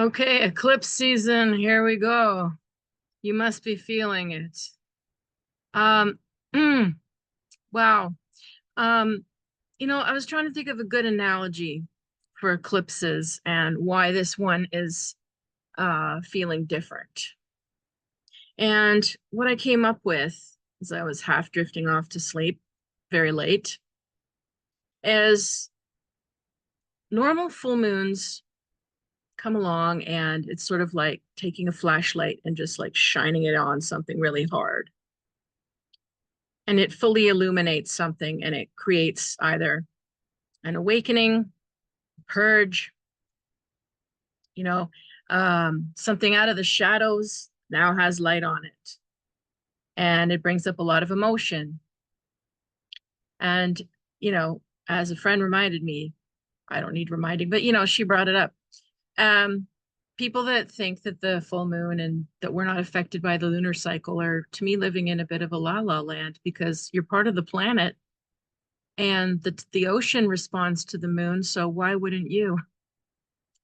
Okay, eclipse season, here we go. You must be feeling it. Um, wow. Um, I was trying to think of a good analogy for eclipses and why this one is feeling different. And what I came up with as I was half drifting off to sleep very late is normal full moons come along and it's sort of like taking a flashlight and just like shining it on something really hard. And it fully illuminates something and it creates either an awakening, purge, you know, something out of the shadows now has light on it. And it brings up a lot of emotion. And, you know, as a friend reminded me, I don't need reminding, but, she brought it up. Um, People that think that the full moon and that we're not affected by the lunar cycle are, to me, living in a bit of a la-la land because you're part of the planet and the ocean responds to the moon. So why wouldn't you?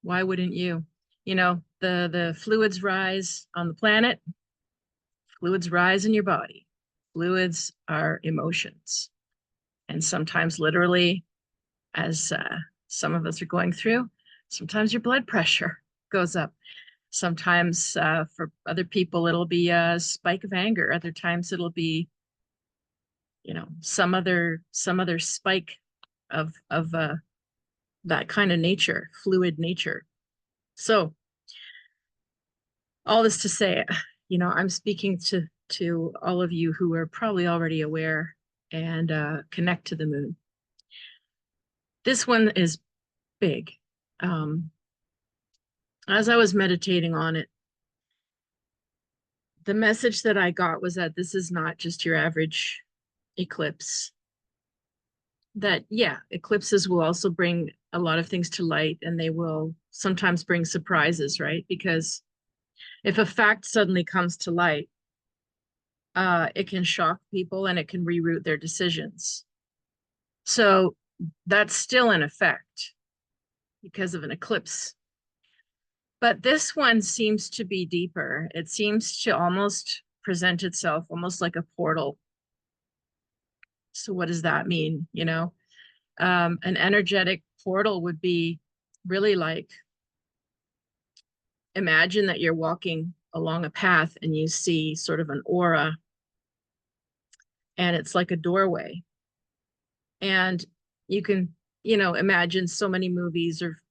Why wouldn't you? The fluids rise on the planet, fluids rise in your body. Fluids are emotions. And sometimes literally, as some of us are going through, sometimes your blood pressure goes up. Sometimes for other people, it'll be a spike of anger. Other times it'll be, some other spike of that kind of nature, fluid nature. So all this to say, I'm speaking to all of you who are probably already aware and connect to the moon. This one is big. As I was meditating on it, the message that I got was that this is not just your average eclipse. That, yeah, eclipses will also bring a lot of things to light and they will sometimes bring surprises, right? Because if a fact suddenly comes to light, it can shock people and it can reroute their decisions. So that's still in effect because of an eclipse. But this one seems to be deeper. It seems to almost present itself almost like a portal. So what does that mean? An energetic portal would be really like, imagine that you're walking along a path and you see sort of an aura and it's like a doorway. And you can, imagine so many movies or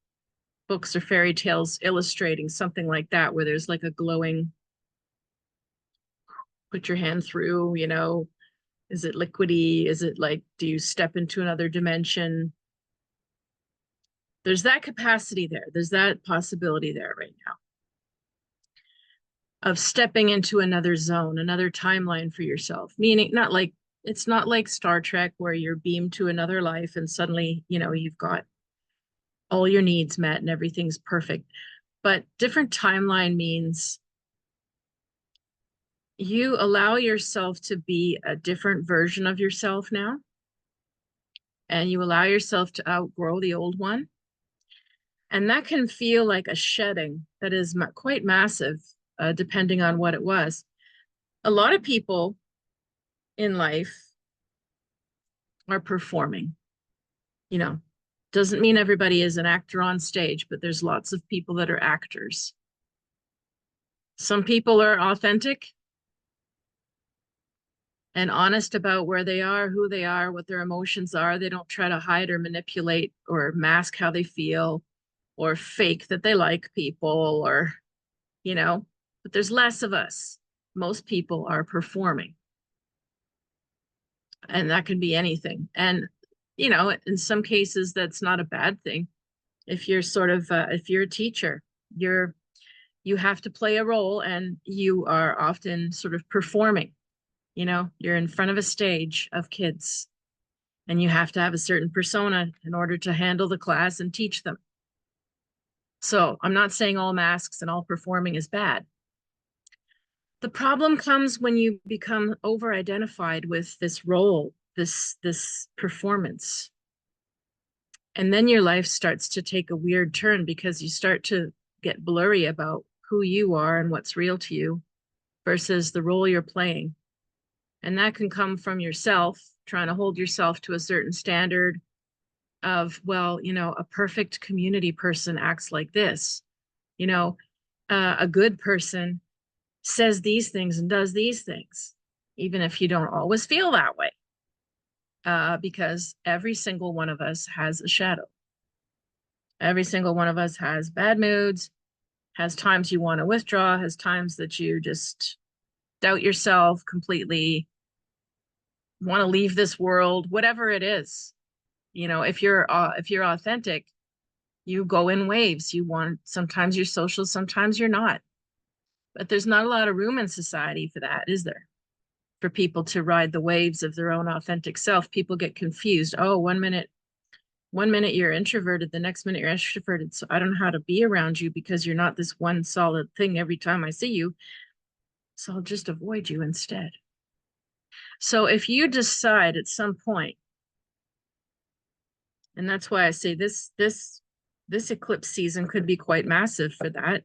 books or fairy tales illustrating something like that, where there's like a glowing, put your hand through, is it liquidy? Is it like, do you step into another dimension? There's that capacity there. There's that possibility there right now of stepping into another zone, another timeline for yourself, meaning it's not like Star Trek where you're beamed to another life and suddenly, you've got all your needs met and everything's perfect. But different timeline means you allow yourself to be a different version of yourself now. And you allow yourself to outgrow the old one. And that can feel like a shedding that is quite massive, depending on what it was. A lot of people in life are performing, doesn't mean everybody is an actor on stage, but there's lots of people that are actors. Some people are authentic and honest about where they are, who they are, what their emotions are. They don't try to hide or manipulate or mask how they feel or fake that they like people or, but there's less of us. Most people are performing. And that can be anything. And, in some cases, that's not a bad thing. If you're if you're a teacher, you have to play a role and you are often sort of performing. You're in front of a stage of kids and you have to have a certain persona in order to handle the class and teach them. So I'm not saying all masks and all performing is bad. The problem comes when you become over-identified with this role, this performance. And then your life starts to take a weird turn because you start to get blurry about who you are and what's real to you versus the role you're playing. And that can come from yourself, trying to hold yourself to a certain standard of, well, a perfect community person acts like this. A good person says these things and does these things, even if you don't always feel that way. Because every single one of us has a shadow. Every single one of us has bad moods, has times you want to withdraw, has times that you just doubt yourself completely, want to leave this world, whatever it is. If you're authentic, you go in waves. Sometimes you're social, sometimes you're not. But there's not a lot of room in society for that, is there? For people to ride the waves of their own authentic self. People get confused. Oh, one minute you're introverted, the next minute you're extroverted. So I don't know how to be around you because you're not this one solid thing every time I see you. So I'll just avoid you instead. So if you decide at some point, and that's why I say this eclipse season could be quite massive for that.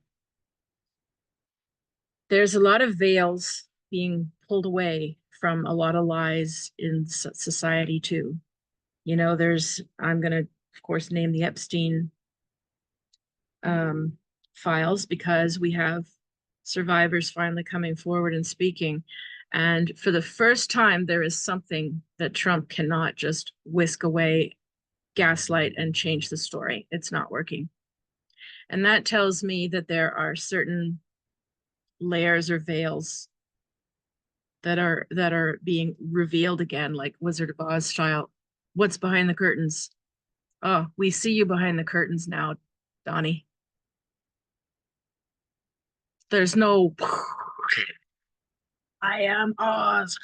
There's a lot of veils being pulled away from a lot of lies in society too. I'm going to, of course, name the Epstein files because we have survivors finally coming forward and speaking. And for the first time, there is something that Trump cannot just whisk away, gaslight, and change the story. It's not working. And that tells me that there are certain layers or veils that are being revealed again, like Wizard of Oz style. What's behind the curtains? Oh, we see you behind the curtains now, Donnie. There's no I am Oz,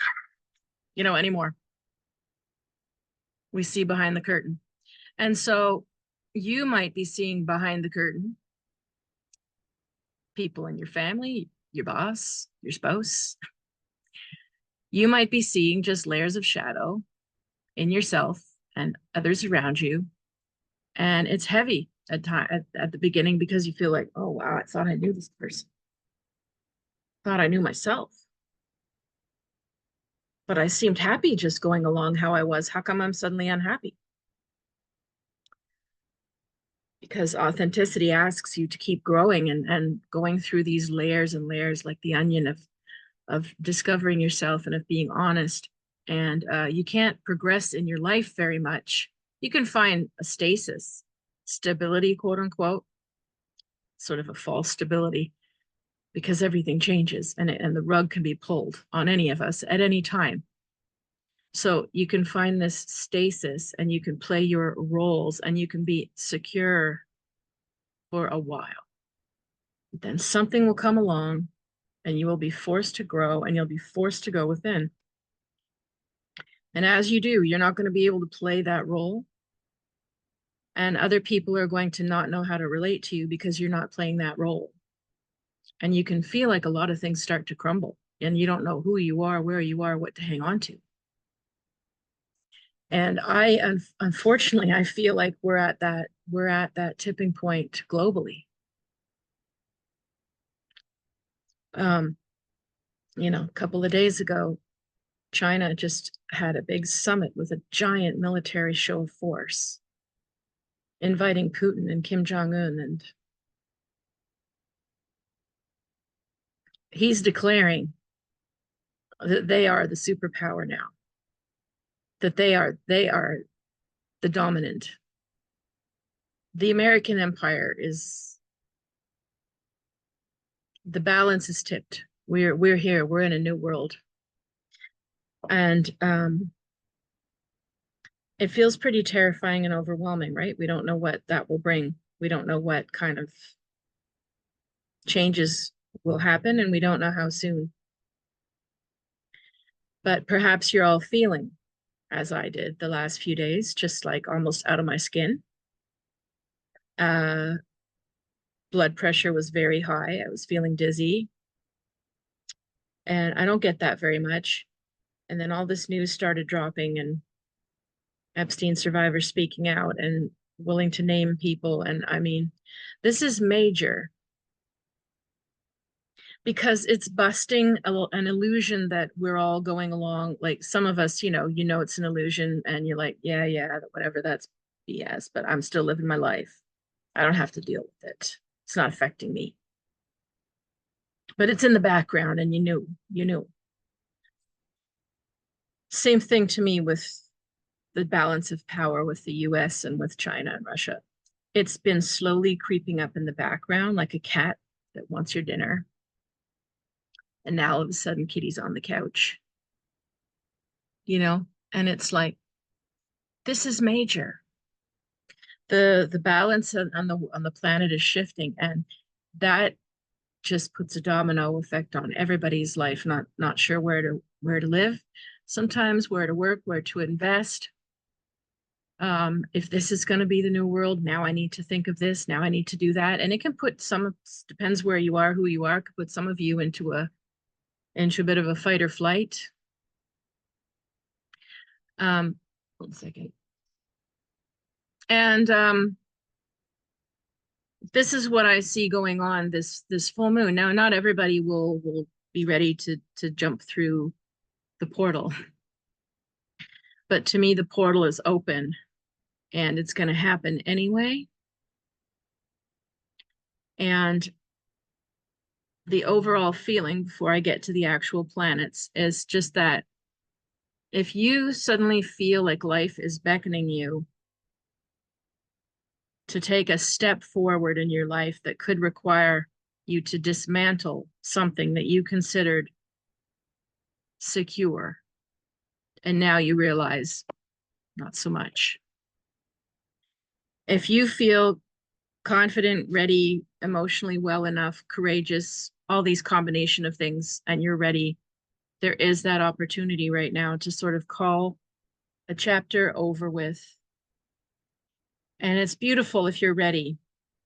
anymore. We see behind the curtain. And so you might be seeing behind the curtain people in your family, your boss, your spouse. You might be seeing just layers of shadow in yourself and others around you. And it's heavy at the beginning because you feel like, oh, wow, I thought I knew this person. Thought I knew myself. But I seemed happy just going along how I was. How come I'm suddenly unhappy? Because authenticity asks you to keep growing and going through these layers and layers like the onion of discovering yourself and of being honest. And you can't progress in your life very much. You can find a stasis, stability, quote unquote, sort of a false stability, because everything changes and the rug can be pulled on any of us at any time. So you can find this stasis and you can play your roles and you can be secure for a while. Then something will come along and you will be forced to grow and you'll be forced to go within. And as you do, you're not going to be able to play that role. And other people are going to not know how to relate to you because you're not playing that role. And you can feel like a lot of things start to crumble and you don't know who you are, where you are, what to hang on to. And unfortunately, I feel like we're at that tipping point globally. A couple of days ago, China just had a big summit with a giant military show of force, inviting Putin and Kim Jong-un, and he's declaring that they are the superpower now, that they are the dominant. The American empire the balance is tipped. We're here. We're in a new world. And it feels pretty terrifying and overwhelming, right? We don't know what that will bring. We don't know what kind of changes will happen, and we don't know how soon. But perhaps you're all feeling, as I did the last few days, just like almost out of my skin. Blood pressure was very high. I was feeling dizzy. And I don't get that very much. And then all this news started dropping and Epstein survivors speaking out and willing to name people. And I mean, this is major. because it's busting an illusion that we're all going along. Like some of us, it's an illusion and you're like, yeah, whatever, that's BS, but I'm still living my life. I don't have to deal with it. It's not affecting me. But it's in the background and you knew. Same thing to me with the balance of power with the US and with China and Russia. It's been slowly creeping up in the background like a cat that wants your dinner. And now all of a sudden Kitty's on the couch, and it's like, this is major. The balance on the planet is shifting, and that just puts a domino effect on everybody's life, not sure where to live, sometimes where to work, where to invest. If this is going to be the new world, now I need to think of this, now I need to do that. And it can put depends where you are, who you are, could put some of you into a bit of a fight or flight. 1 second. And this is what I see going on this full moon. Now, not everybody will be ready to jump through the portal. But to me, the portal is open and it's going to happen anyway. And the overall feeling before I get to the actual planets is just that if you suddenly feel like life is beckoning you to take a step forward in your life that could require you to dismantle something that you considered secure, and now you realize not so much. If you feel confident, ready, emotionally well enough, courageous, all these combination of things, and you're ready, there is that opportunity right now to sort of call a chapter over with. And it's beautiful if you're ready.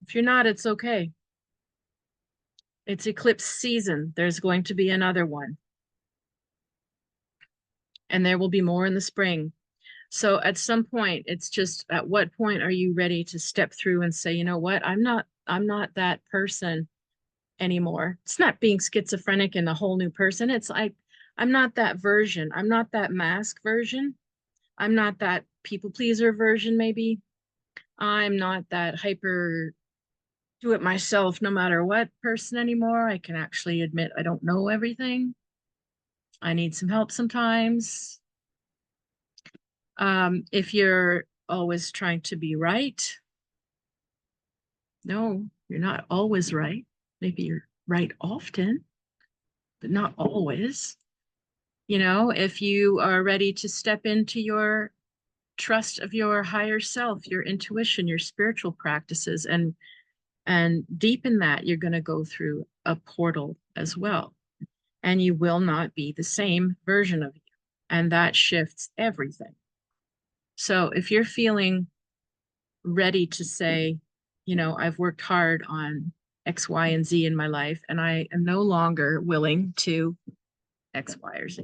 If you're not, it's okay. It's eclipse season. There's going to be another one. And there will be more in the spring. So at some point, it's just, at what point are you ready to step through and say, you know what, I'm not that person anymore. It's not being schizophrenic and a whole new person. It's like, I'm not that version. I'm not that mask version. I'm not that people pleaser version, maybe. I'm not that hyper do it myself no matter what person anymore. I can actually admit I don't know everything. I need some help sometimes. If you're always trying to be right, no, you're not always right. Maybe you're right often, but not always. If you are ready to step into your trust of your higher self, your intuition, your spiritual practices, and deep in that, you're going to go through a portal as well. And you will not be the same version of you. And that shifts everything. So if you're feeling ready to say, I've worked hard on X, Y, and Z in my life, and I am no longer willing to X, Y, or Z,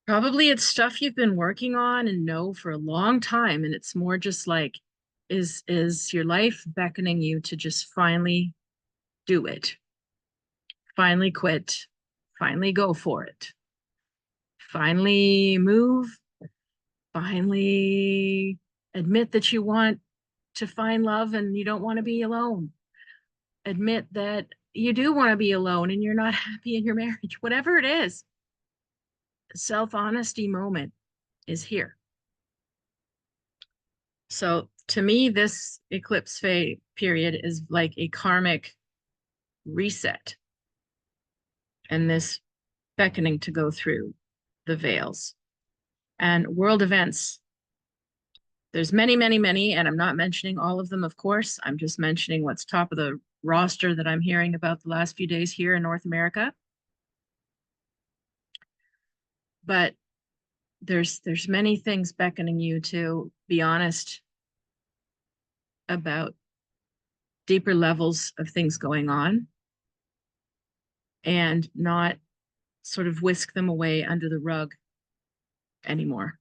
Probably it's stuff you've been working on and know for a long time. And it's more just like, is your life beckoning you to just finally do it? Finally quit, finally go for it, finally move, finally admit that you want to find love and you don't want to be alone. Admit that you do want to be alone and you're not happy in your marriage. Whatever it is, self-honesty moment is here. So to me, this eclipse period is like a karmic reset and this beckoning to go through the veils. And world events, there's many, many, many, and I'm not mentioning all of them, of course. I'm just mentioning what's top of the roster that I'm hearing about the last few days here in North America. But there's many things beckoning you to be honest about deeper levels of things going on and not sort of whisk them away under the rug anymore.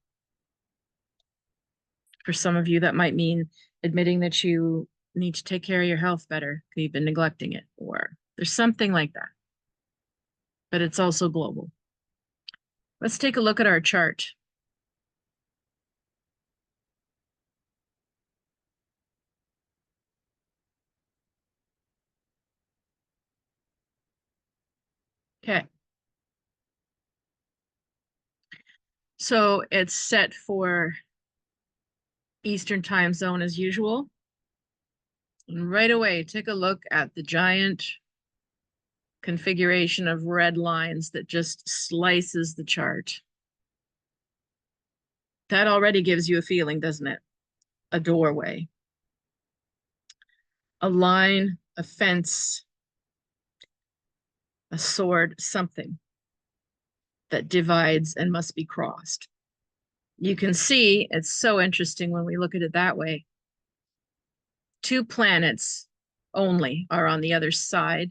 For some of you, that might mean admitting that you need to take care of your health better because you've been neglecting it, or there's something like that. But it's also global. Let's take a look at our chart. Okay. So it's set for Eastern time zone as usual. And right away, take a look at the giant configuration of red lines that just slices the chart. That already gives you a feeling, doesn't it? A doorway, a line, a fence, a sword, something that divides and must be crossed. You can see it's so interesting when we look at it that way. 2 planets only are on the other side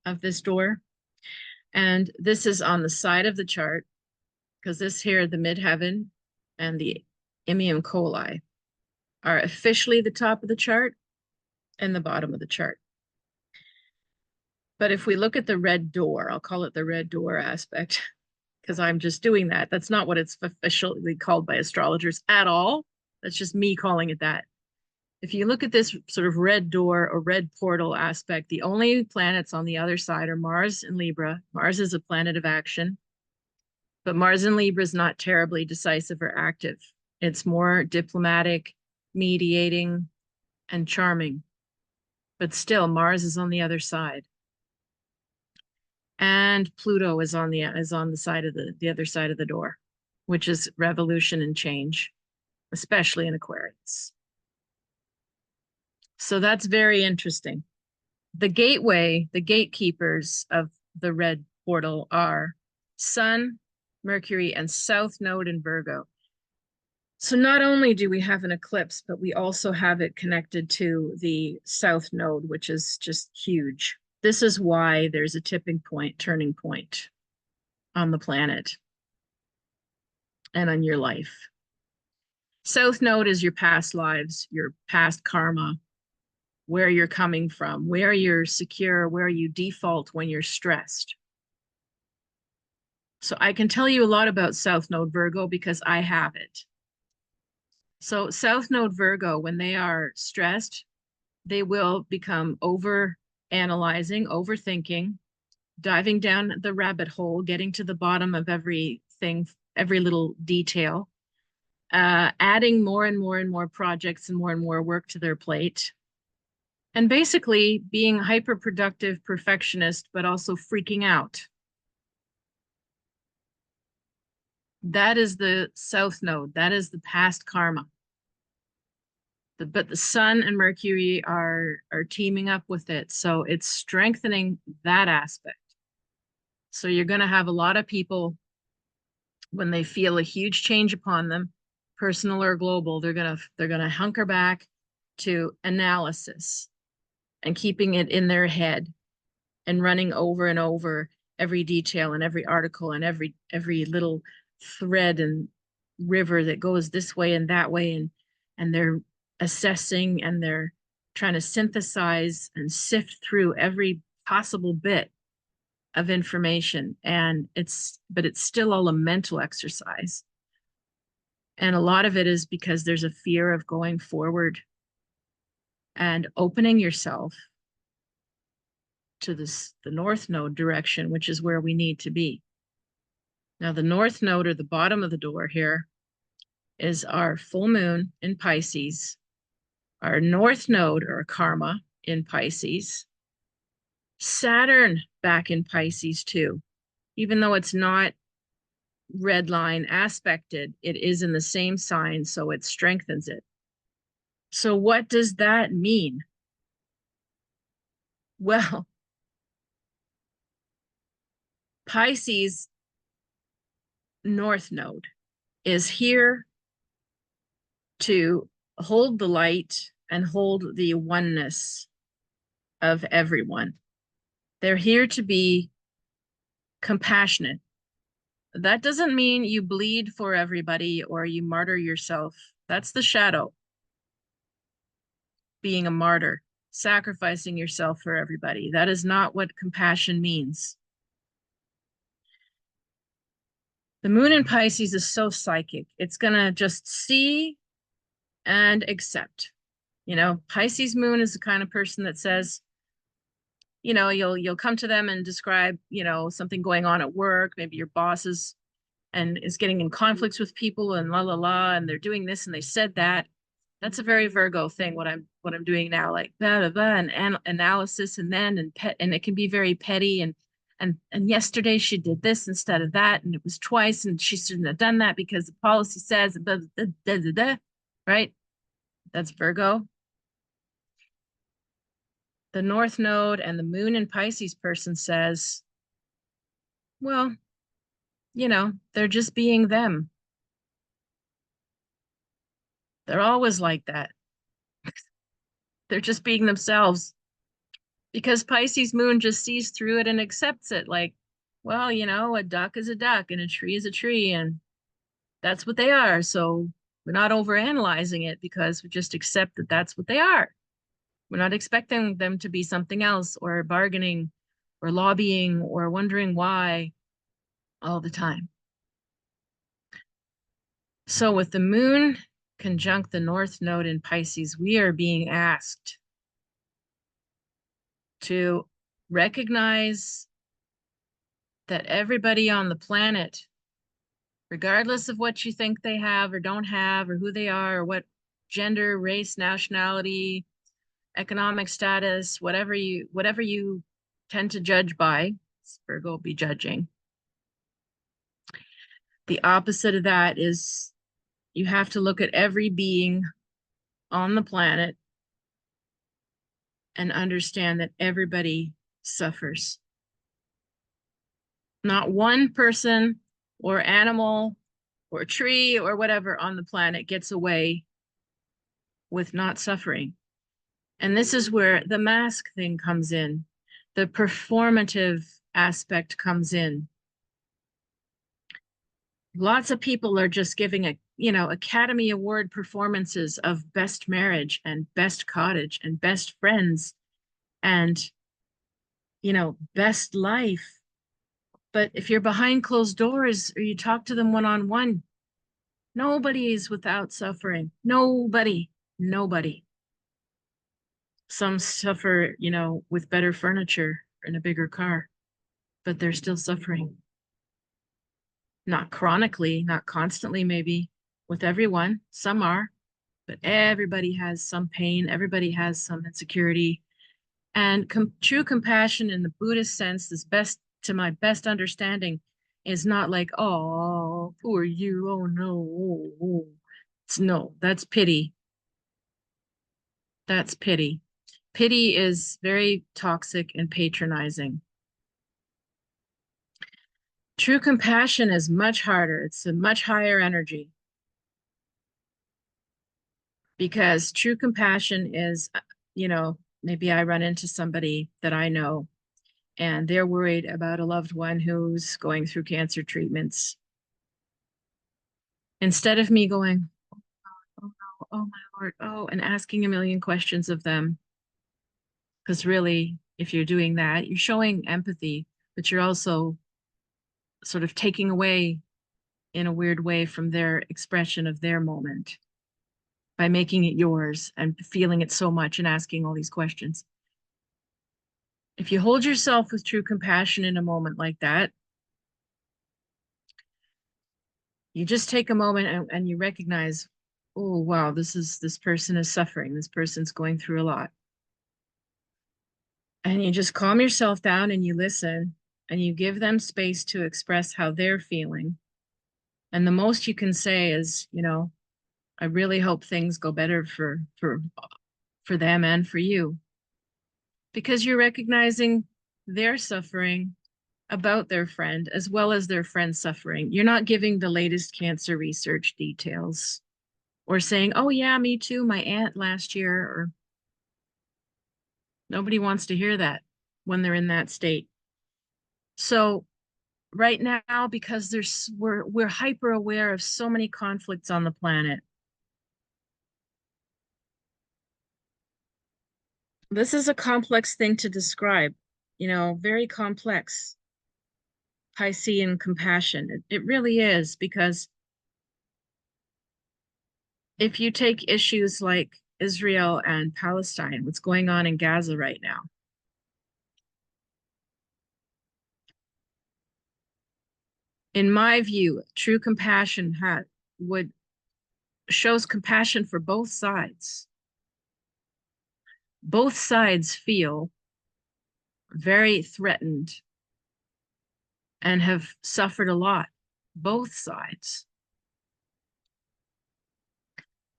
of this door. And this is on the side of the chart, because this here, the midheaven and the Immium Coli, are officially the top of the chart and the bottom of the chart. But if we look at the red door, I'll call it the red door aspect, because I'm just doing that. That's not what it's officially called by astrologers at all. That's just me calling it that. If you look at this sort of red door or red portal aspect, the only planets on the other side are Mars and Libra. Mars is a planet of action, but Mars in Libra is not terribly decisive or active. It's more diplomatic, mediating, and charming. But still, Mars is on the other side. And Pluto is on the side of the other side of the door, which is revolution and change, especially in Aquarius. So that's very interesting. The gateway, the gatekeepers of the red portal are Sun, Mercury, and South Node in Virgo. So not only do we have an eclipse, but we also have it connected to the South Node, which is just huge. This is why there's a tipping point, turning point on the planet and on your life. South Node is your past lives, your past karma, where you're coming from, where you're secure, where you default when you're stressed. So I can tell you a lot about South Node Virgo because I have it. So South Node Virgo, when they are stressed, they will become over analyzing, overthinking, diving down the rabbit hole, getting to the bottom of everything, every little detail, adding more and more and more projects and more work to their plate. And basically being hyper-productive perfectionist, but also freaking out. That is the South Node. That is the past karma. But the Sun and Mercury are teaming up with it. So it's strengthening that aspect. So you're going to have a lot of people, when they feel a huge change upon them, personal or global, they're going to hunker back to analysis and keeping it in their head and running over and over every detail and every article and every little thread and river that goes this way and that way, and they're assessing and they're trying to synthesize and sift through every possible bit of information. But it's still all a mental exercise. And a lot of it is because there's a fear of going forward and opening yourself to the North Node direction, which is where we need to be. Now, the North Node, or the bottom of the door here, is our full moon in Pisces, our North Node, or karma, in Pisces, Saturn back in Pisces too. Even though it's not red line aspected, it is in the same sign, so it strengthens it. So what does that mean? Well, Pisces North Node is here to hold the light and hold the oneness of everyone. They're here to be compassionate. That doesn't mean you bleed for everybody or you martyr yourself. That's the shadow. being a martyr, sacrificing yourself for everybody. That is not what compassion means. The moon in Pisces is so psychic. It's going to just see and accept. You know, Pisces moon is the kind of person that says, you know, you'll come to them and describe, you know, something going on at work. Maybe your boss is getting in conflicts with people and la la la, and they're doing this and they said that. That's a very Virgo thing. What I'm doing now, like blah blah blah, and analysis, and then and it can be very petty, and yesterday she did this instead of that, and it was twice, and she shouldn't have done that because the policy says blah, blah, blah, blah, blah, right? That's Virgo. The North Node and the Moon in Pisces person says, well, you know, they're just being them. They're always like that. They're just being themselves, because Pisces moon just sees through it and accepts it. Like, well, you know, a duck is a duck and a tree is a tree, and that's what they are. So we're not overanalyzing it because we just accept that that's what they are. We're not expecting them to be something else, or bargaining or lobbying or wondering why all the time. So with the moon conjunct the North Node in Pisces, we are being asked to recognize that everybody on the planet, regardless of what you think they have or don't have, or who they are, or what gender, race, nationality, economic status, whatever you tend to judge by, Virgo will be judging. The opposite of that is you have to look at every being on the planet and understand that everybody suffers. Not one person or animal or tree or whatever on the planet gets away with not suffering. And this is where the mask thing comes in. The performative aspect comes in. Lots of people are just giving Academy Award performances of best marriage and best cottage and best friends and, best life. But if you're behind closed doors or you talk to them one-on-one, nobody is without suffering. Nobody. Some suffer, with better furniture and a bigger car, but they're still suffering. Not chronically, not constantly, maybe with everyone. Some are, but everybody has some pain. Everybody has some insecurity. And true compassion in the Buddhist sense, to my best understanding, is not like, oh, poor you, oh no, oh. No, that's pity. That's pity. Pity is very toxic and patronizing. True compassion is much harder. It's a much higher energy. Because true compassion is, maybe I run into somebody that I know and they're worried about a loved one who's going through cancer treatments. Instead of me going, oh no, oh my Lord, oh, and asking a million questions of them. Because really, if you're doing that, you're showing empathy, but you're also sort of taking away in a weird way from their expression of their moment by making it yours and feeling it so much and asking all these questions. If you hold yourself with true compassion in a moment like that, you just take a moment and you recognize, oh, wow, this person is suffering. This person's going through a lot. And you just calm yourself down and you listen and you give them space to express how they're feeling. And the most you can say is, I really hope things go better for them and for you. Because you're recognizing their suffering about their friend as well as their friend's suffering. You're not giving the latest cancer research details or saying, oh yeah, me too, my aunt last year, or nobody wants to hear that when they're in that state. So right now, because we're hyper aware of so many conflicts on the planet, This is a complex thing to describe, very complex. Piscean compassion. It really is, because if you take issues like Israel and Palestine, what's going on in Gaza right now, in my view, true compassion would shows compassion for both sides. Both sides feel very threatened and have suffered a lot. Both sides.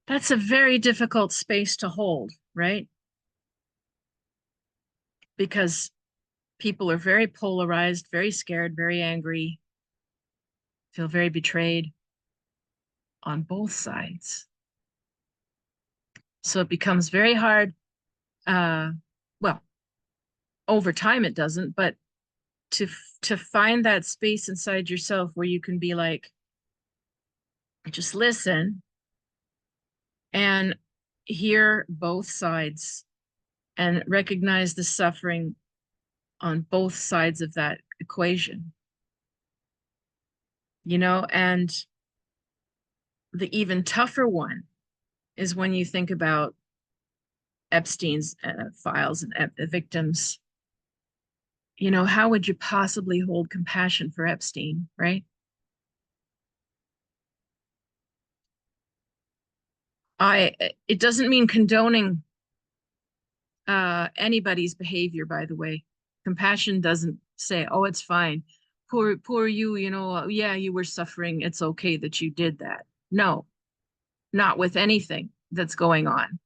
That's a very difficult space to hold, right? Because people are very polarized, very scared, very angry, feel very betrayed on both sides. So it becomes very hard. Well, over time it doesn't, but to find that space inside yourself where you can be like, just listen and hear both sides and recognize the suffering on both sides of that equation. And the even tougher one is when you think about Epstein's files and victims. How would you possibly hold compassion for Epstein, right? It doesn't mean condoning anybody's behavior, by the way. Compassion doesn't say, oh, it's fine. Poor you, yeah, you were suffering. It's okay that you did that. No, not with anything that's going on.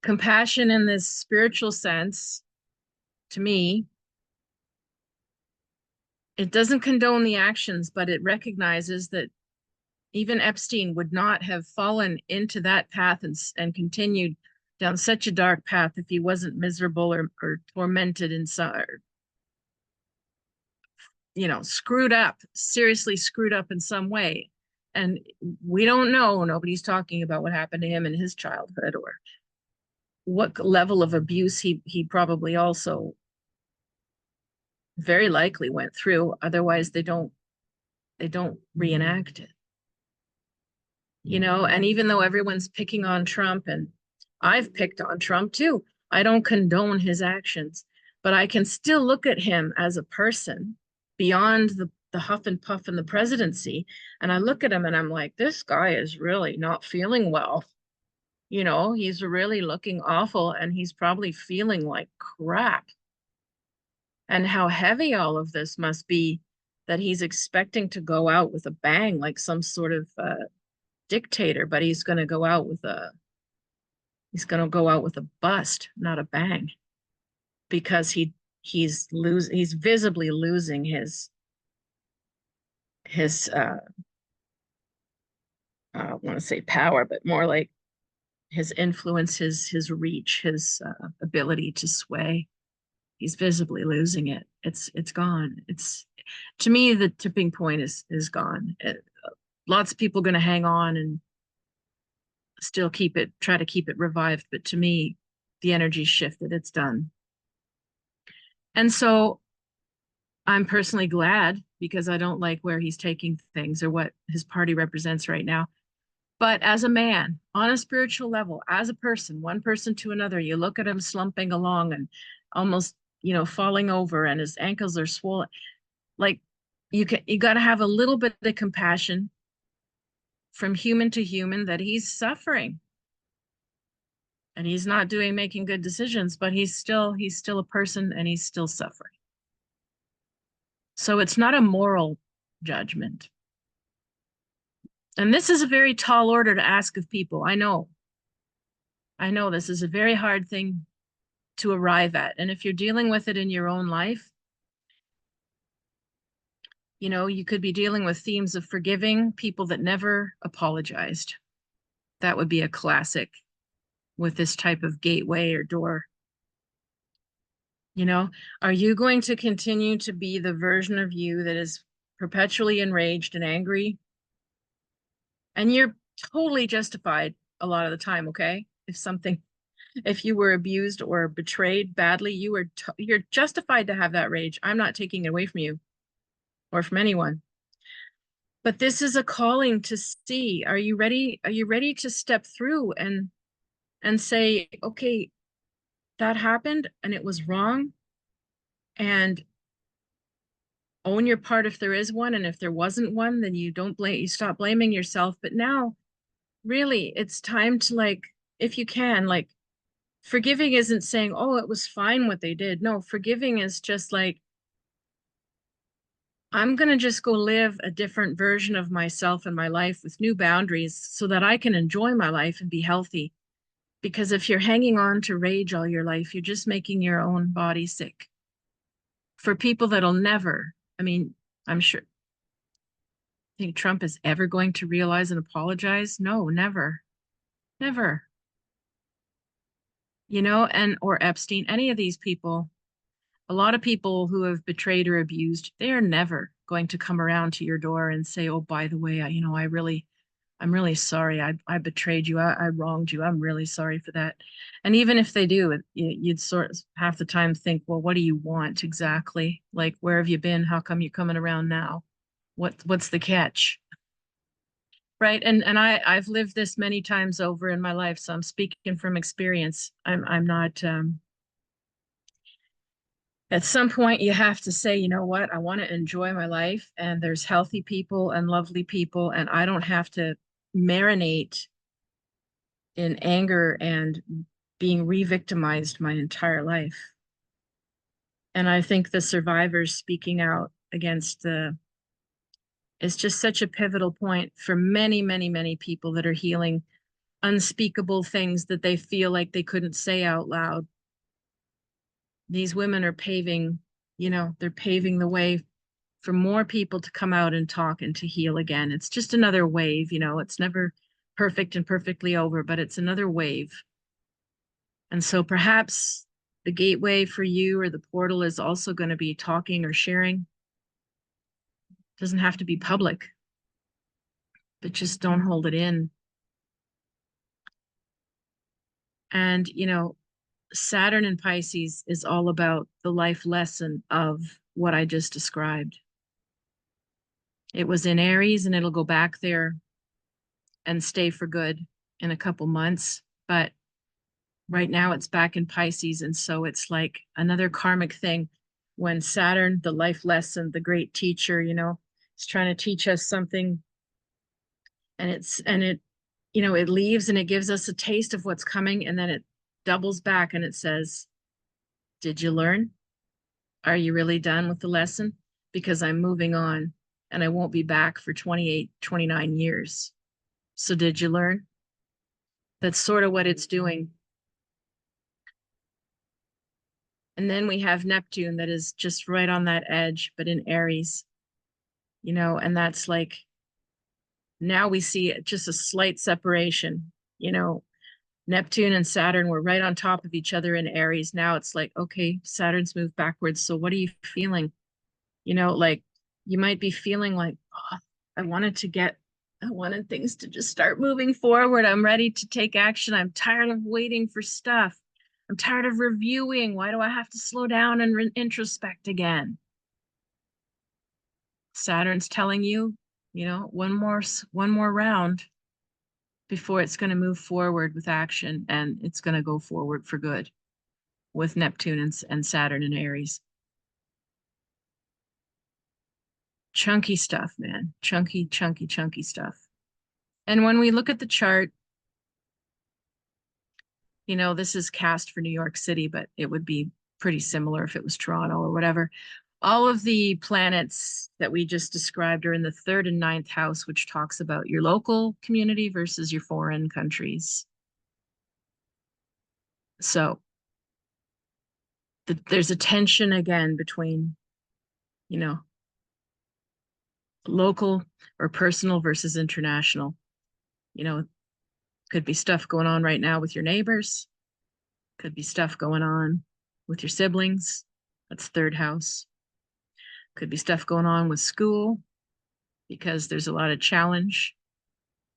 Compassion in this spiritual sense, to me, it doesn't condone the actions, but it recognizes that even Epstein would not have fallen into that path and continued down such a dark path if he wasn't miserable or tormented inside, screwed up, seriously screwed up in some way. And we don't know, nobody's talking about what happened to him in his childhood or what level of abuse he probably also very likely went through. Otherwise they don't reenact it. And even though everyone's picking on Trump, and I've picked on Trump too, I don't condone his actions, but I can still look at him as a person beyond the huff and puff in the presidency. And I look at him and I'm like, this guy is really not feeling well. He's really looking awful and he's probably feeling like crap. And how heavy all of this must be, that he's expecting to go out with a bang, like some sort of dictator, but he's going to go out with a bust, not a bang, because he's visibly losing his I want to say power, but more like his influence, his reach, his ability to sway. He's visibly losing it. It's gone. To me, the tipping point is gone. Lots of people going to hang on and still try to keep it revived. But to me, the energy shifted. It's done. And so I'm personally glad, because I don't like where he's taking things or what his party represents right now. But as a man, on a spiritual level, as a person, one person to another, you look at him slumping along and almost, falling over, and his ankles are swollen. Like, you got to have a little bit of compassion from human to human, that he's suffering and he's not making good decisions, but he's still a person and he's still suffering. So it's not a moral judgment. And this is a very tall order to ask of people. I know this is a very hard thing to arrive at. And if you're dealing with it in your own life, you could be dealing with themes of forgiving people that never apologized. That would be a classic with this type of gateway or door. Are you going to continue to be the version of you that is perpetually enraged and angry? And you're totally justified a lot of the time, okay? If something If you were abused or betrayed badly, you're justified to have that rage. I'm not taking it away from you or from anyone. But this is a calling to see, are you ready? Are you ready to step through and say, okay, that happened and it was wrong, and own your part if there is one, and if there wasn't one, then you stop blaming yourself. But now really it's time to, like, if you can, like, forgiving isn't saying, oh, it was fine what they did. No, forgiving is just like, I'm going to just go live a different version of myself in my life with new boundaries so that I can enjoy my life and be healthy. Because if you're hanging on to rage all your life, you're just making your own body sick. For people that'll never, I mean, I'm sure, think Trump is ever going to realize and apologize? No, never, never. And or Epstein, any of these people, a lot of people who have betrayed or abused, they are never going to come around to your door and say, oh, by the way, I'm really sorry. I betrayed you. I wronged you. I'm really sorry for that. And even if they do, you'd sort of half the time think, well, what do you want exactly? Like, where have you been? How come you're coming around now? What's the catch? Right. And I've lived this many times over in my life. So I'm speaking from experience. I'm not at some point you have to say, you know what, I want to enjoy my life, and there's healthy people and lovely people, and I don't have to marinate in anger and being re-victimized my entire life. And I think the survivors speaking out against the is just such a pivotal point for many, many, many people that are healing unspeakable things that they feel like they couldn't say out loud. These women are they're paving the way for more people to come out and talk and to heal again. It's just another wave, it's never perfect and perfectly over, but it's another wave. And so perhaps the gateway for you, or the portal, is also going to be talking or sharing. It doesn't have to be public, but just don't hold it in. And, Saturn in Pisces is all about the life lesson of what I just described. It was in Aries, and it'll go back there and stay for good in a couple months. But right now it's back in Pisces. And so it's like another karmic thing when Saturn, the life lesson, the great teacher, is trying to teach us something. And it leaves and it gives us a taste of what's coming. And then it doubles back and it says, did you learn? Are you really done with the lesson? Because I'm moving on and I won't be back for 28, 29 years. So did you learn? That's sort of what it's doing. And then we have Neptune that is just right on that edge, but in Aries, and that's like, now we see just a slight separation. Neptune and Saturn were right on top of each other in Aries. Now it's like, okay, Saturn's moved backwards. So what are you feeling? Like, you might be feeling like, oh, I wanted things to just start moving forward. I'm ready to take action. I'm tired of waiting for stuff. I'm tired of reviewing. Why do I have to slow down and introspect again? Saturn's telling you, one more round before it's going to move forward with action, and it's going to go forward for good with Neptune and Saturn and Aries. Chunky stuff, man. Chunky, chunky, chunky stuff. And when we look at the chart, this is cast for New York City, but it would be pretty similar if it was Toronto or whatever. All of the planets that we just described are in the 3rd and 9th house, which talks about your local community versus your foreign countries. So there's a tension again between, local or personal versus international. Could be stuff going on right now with your neighbors. Could be stuff going on with your siblings. That's 3rd house. Could be stuff going on with school because there's a lot of challenge.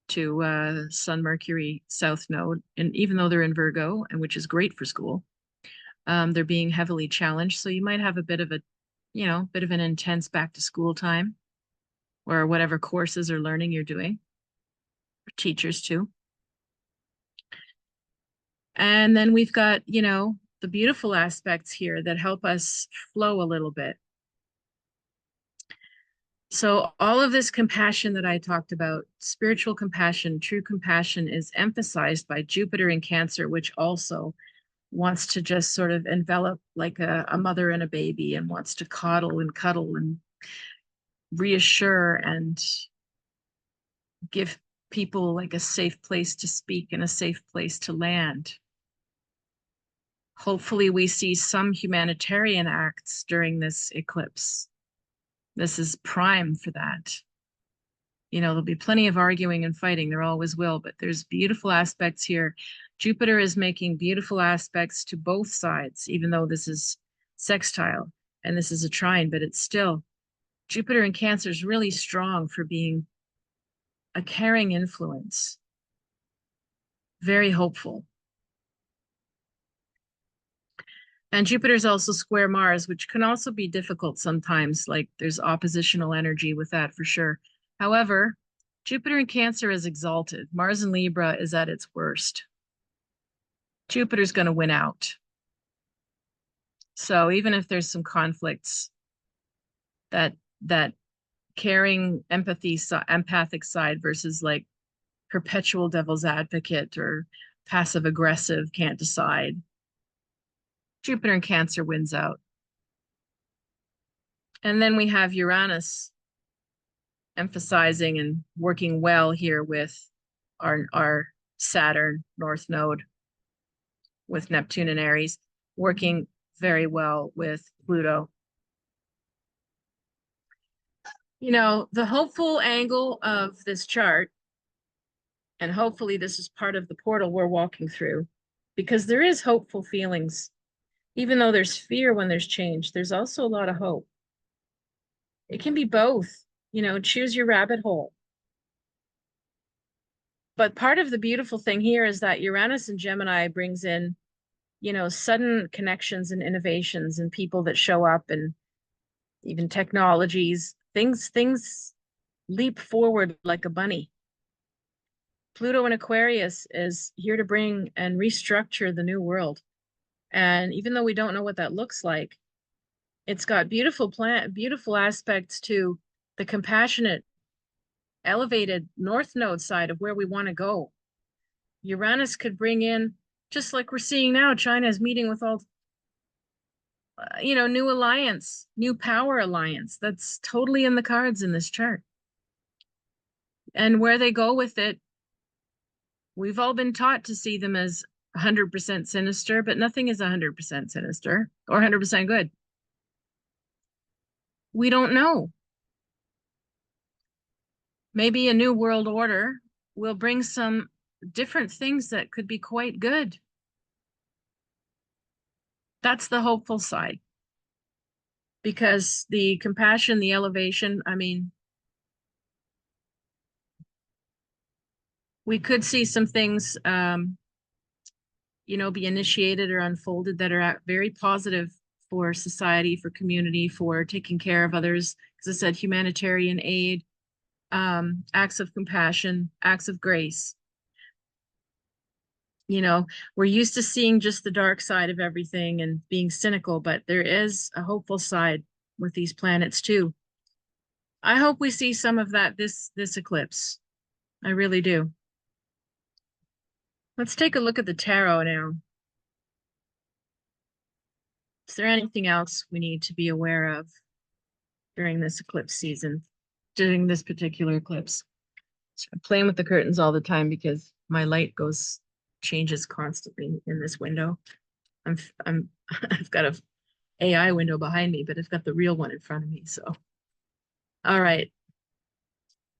Sun Mercury South Node. And even though they're in Virgo, and which is great for school, they're being heavily challenged. So you might have a bit of a, bit of an intense back to school time, or whatever courses or learning you're doing, for teachers too. And then we've got, the beautiful aspects here that help us flow a little bit. So all of this compassion that I talked about, spiritual compassion, true compassion, is emphasized by Jupiter in Cancer, which also wants to just sort of envelop like a mother and a baby, and wants to coddle and cuddle and reassure and give people like a safe place to speak and a safe place to land. Hopefully we see some humanitarian acts during this eclipse. This is prime for that. There'll be plenty of arguing and fighting. There always will, but there's beautiful aspects here. Jupiter is making beautiful aspects to both sides, even though this is sextile and this is a trine, but it's still, Jupiter in Cancer is really strong for being a caring influence. Very hopeful. And Jupiter's also square Mars, which can also be difficult sometimes. Like there's oppositional energy with that for sure. However, Jupiter in Cancer is exalted. Mars in Libra is at its worst. Jupiter's going to win out. So even if there's some conflicts, that caring, empathic side versus like perpetual devil's advocate or passive aggressive, can't decide, Jupiter in Cancer wins out. And then we have Uranus emphasizing and working well here with our Saturn North Node, with Neptune and Aries, working very well with Pluto. The hopeful angle of this chart, and hopefully this is part of the portal we're walking through, because there is hopeful feelings. Even though there's fear when there's change, there's also a lot of hope. It can be both, choose your rabbit hole. But part of the beautiful thing here is that Uranus and Gemini brings in, sudden connections and innovations and people that show up, and even technologies, things leap forward like a bunny. Pluto in Aquarius is here to bring and restructure the new world. And even though we don't know what that looks like, it's got beautiful aspects to the compassionate, elevated North Node side of where we want to go. Uranus could bring in, just like we're seeing now, China is meeting with all, new alliance, new power alliance. That's totally in the cards in this chart. And where they go with it, we've all been taught to see them as 100% sinister, but nothing is 100% sinister or 100% good. We don't know. Maybe a new world order will bring some different things that could be quite good. That's the hopeful side. Because the compassion, the elevation, we could see some things, be initiated or unfolded that are very positive for society, for community, for taking care of others. As I said, humanitarian aid, acts of compassion, acts of grace. We're used to seeing just the dark side of everything and being cynical, but there is a hopeful side with these planets too. I hope we see some of that this eclipse. I really do. Let's take a look at the tarot now. Is there anything else we need to be aware of during this eclipse season, during this particular eclipse? So I'm playing with the curtains all the time because my light changes constantly in this window. I've got a AI window behind me, but I've got the real one in front of me. So, all right.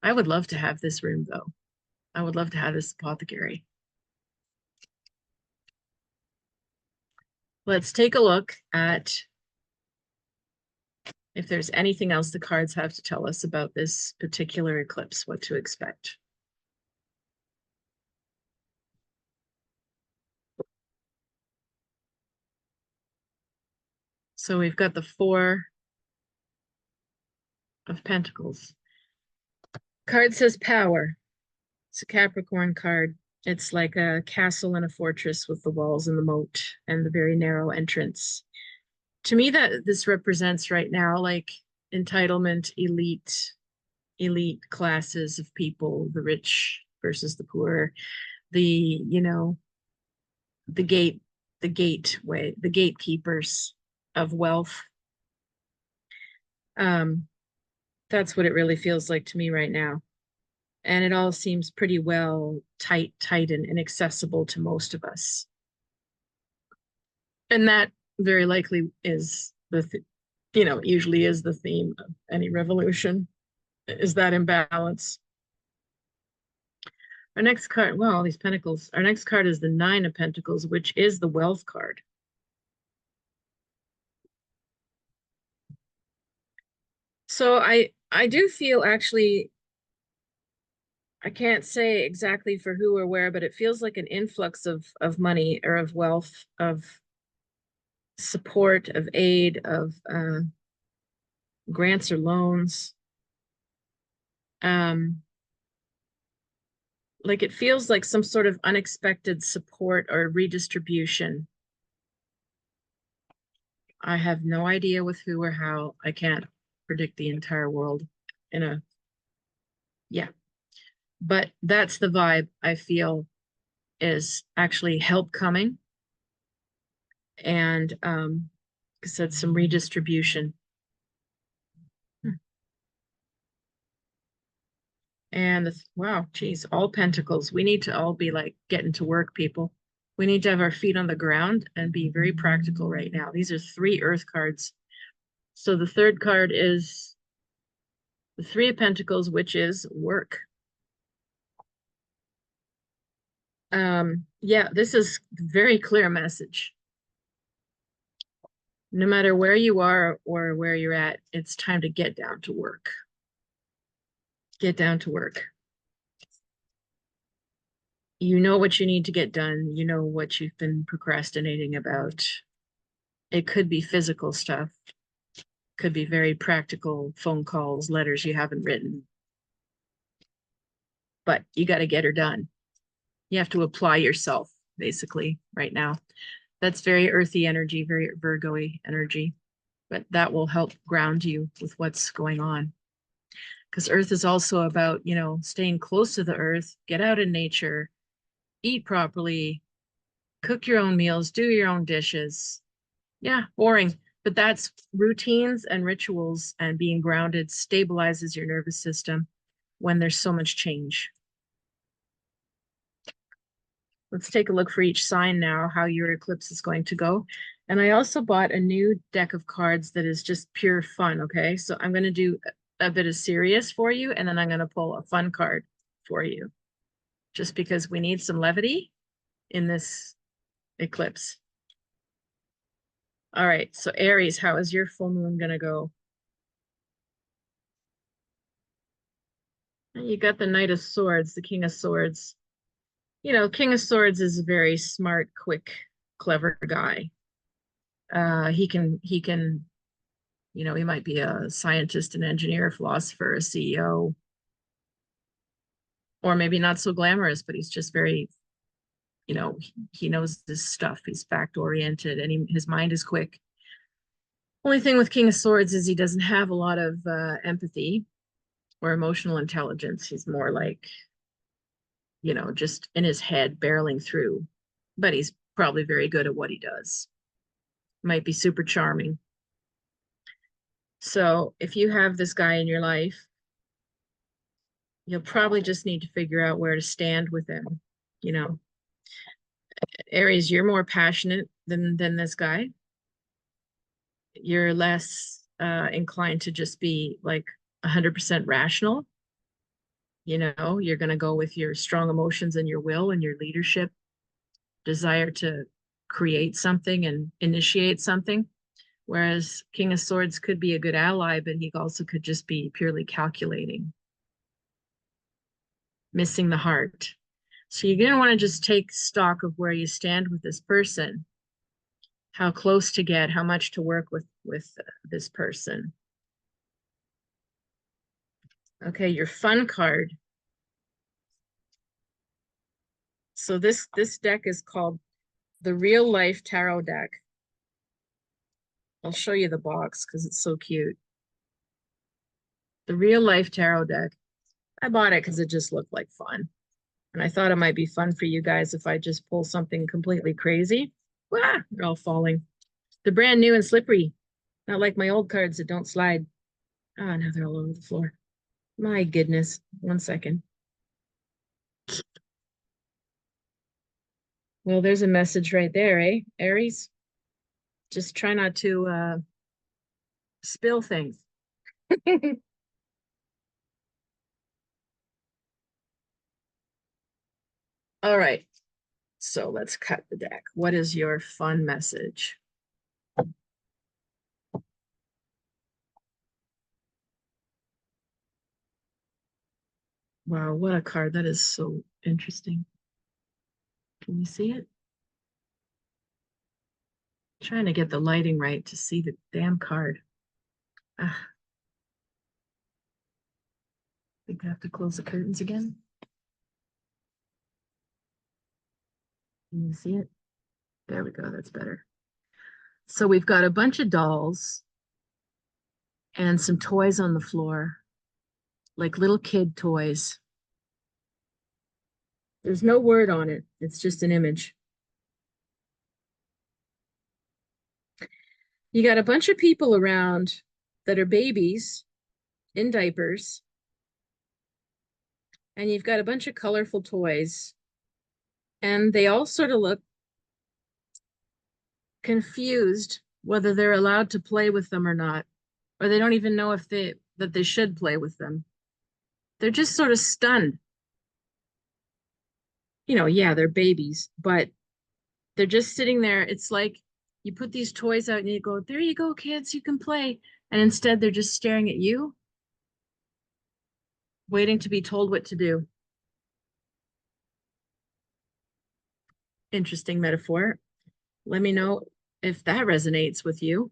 I would love to have this room though. I would love to have this apothecary. Let's take a look at if there's anything else the cards have to tell us about this particular eclipse, what to expect. So we've got the Four of Pentacles. Card says power. It's a Capricorn card. It's like a castle and a fortress with the walls and the moat and the very narrow entrance. To me, that this represents right now like entitlement, elite classes of people, the rich versus the poor, the, you know, the gateway, the gatekeepers of wealth. That's what it really feels like to me right now. And it all seems pretty well tight and inaccessible to most of us. And that very likely is usually is the theme of any revolution, is that imbalance. Our next card, well, all these pentacles. Our next card is the Nine of Pentacles, which is the wealth card. So I do feel actually, I can't say exactly for who or where, but it feels like an influx of money or of wealth, of support, of aid, of grants or loans. Like it feels like some sort of unexpected support or redistribution. I have no idea with who or how. I can't predict the entire world yeah. But that's the vibe I feel is actually help coming. And like I said, some redistribution. And wow, geez, all pentacles. We need to all be like getting to work, people. We need to have our feet on the ground and be very practical right now. These are 3 earth cards. So the third card is the 3 of Pentacles, which is work. Yeah, this is a very clear message. No matter where you are or where you're at, it's time to get down to work. Get down to work. You know what you need to get done. You know what you've been procrastinating about. It could be physical stuff. Could be very practical phone calls, letters you haven't written. But you got to get her done. You have to apply yourself, basically, right now. That's very earthy energy, very Virgo-y energy. But that will help ground you with what's going on. Because Earth is also about, staying close to the Earth, get out in nature, eat properly, cook your own meals, do your own dishes. Yeah, boring. But that's routines and rituals, and being grounded stabilizes your nervous system when there's so much change. Let's take a look for each sign now, how your eclipse is going to go. And I also bought a new deck of cards that is just pure fun, okay? So I'm going to do a bit of serious for you, and then I'm going to pull a fun card for you, just because we need some levity in this eclipse. All right, so Aries, how is your full moon going to go? You got the Knight of Swords, the King of Swords. King of Swords is a very smart, quick, clever guy. He can, he might be a scientist, an engineer, philosopher, a CEO, or maybe not so glamorous, but he's just very, he knows this stuff. He's fact oriented, and his mind is quick. Only thing with King of Swords is he doesn't have a lot of empathy or emotional intelligence. He's more like, just in his head barreling through, but he's probably very good at what he does. Might be super charming. So if you have this guy in your life, you'll probably just need to figure out where to stand with him. Aries, you're more passionate than this guy. You're less inclined to just be like 100% rational. You're going to go with your strong emotions and your will and your leadership, desire to create something and initiate something. Whereas King of Swords could be a good ally, but he also could just be purely calculating, missing the heart. So you're going to want to just take stock of where you stand with this person, how close to get, how much to work with, with this person. Okay, your fun card. So this deck is called the Real Life Tarot deck. I'll show you the box because it's so cute. The Real Life Tarot deck. I bought it because it just looked like fun. And I thought it might be fun for you guys if I just pull something completely crazy. Wah, they're all falling. They're brand new and slippery. Not like my old cards that don't slide. Oh, now they're all over the floor. My goodness. 1 second. Well, there's a message right there, eh, Aries? Just try not to spill things. All right. So let's cut the deck. What is your fun message? Wow, what a card. That is so interesting. Can you see it? Trying to get the lighting right to see the damn card. Ah, I think I have to close the curtains again. Can you see it? There we go. That's better. So we've got a bunch of dolls and some toys on the floor, like little kid toys. There's no word on it. It's just an image. You got a bunch of people around that are babies in diapers, and you've got a bunch of colorful toys, and they all sort of look confused whether they're allowed to play with them or not, or they don't even know if they should play with them. They're just sort of stunned. You know, yeah, they're babies, but they're just sitting there. It's like you put these toys out and you go, there you go, kids, you can play. And instead they're just staring at you, waiting to be told what to do. Interesting metaphor. Let me know if that resonates with you.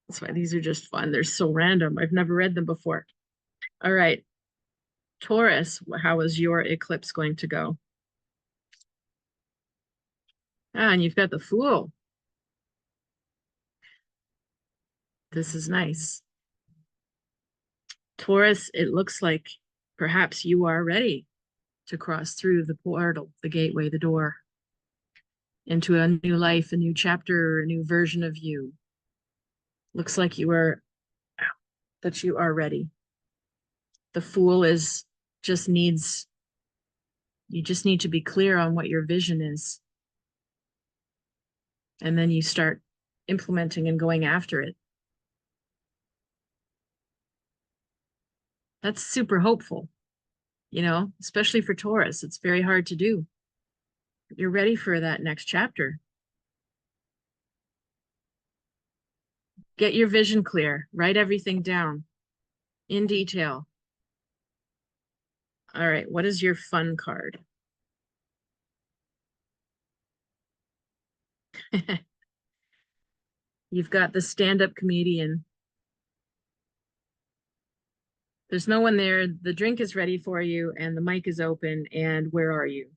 That's why these are just fun. They're so random. I've never read them before. All right. Taurus, how is your eclipse going to go? Ah, and you've got the Fool. This is nice. Taurus, it looks like perhaps you are ready to cross through the portal, the gateway, the door into a new life, a new chapter, a new version of you. Looks like that you are ready. The Fool is just needs, you just need to be clear on what your vision is. And then you start implementing and going after it. That's super hopeful, you know, especially for Taurus. It's very hard to do. You're ready for that next chapter. Get your vision clear, write everything down in detail. All right, what is your fun card? You've got the stand-up comedian. There's no one there. The drink is ready for you and the mic is open. And where are you?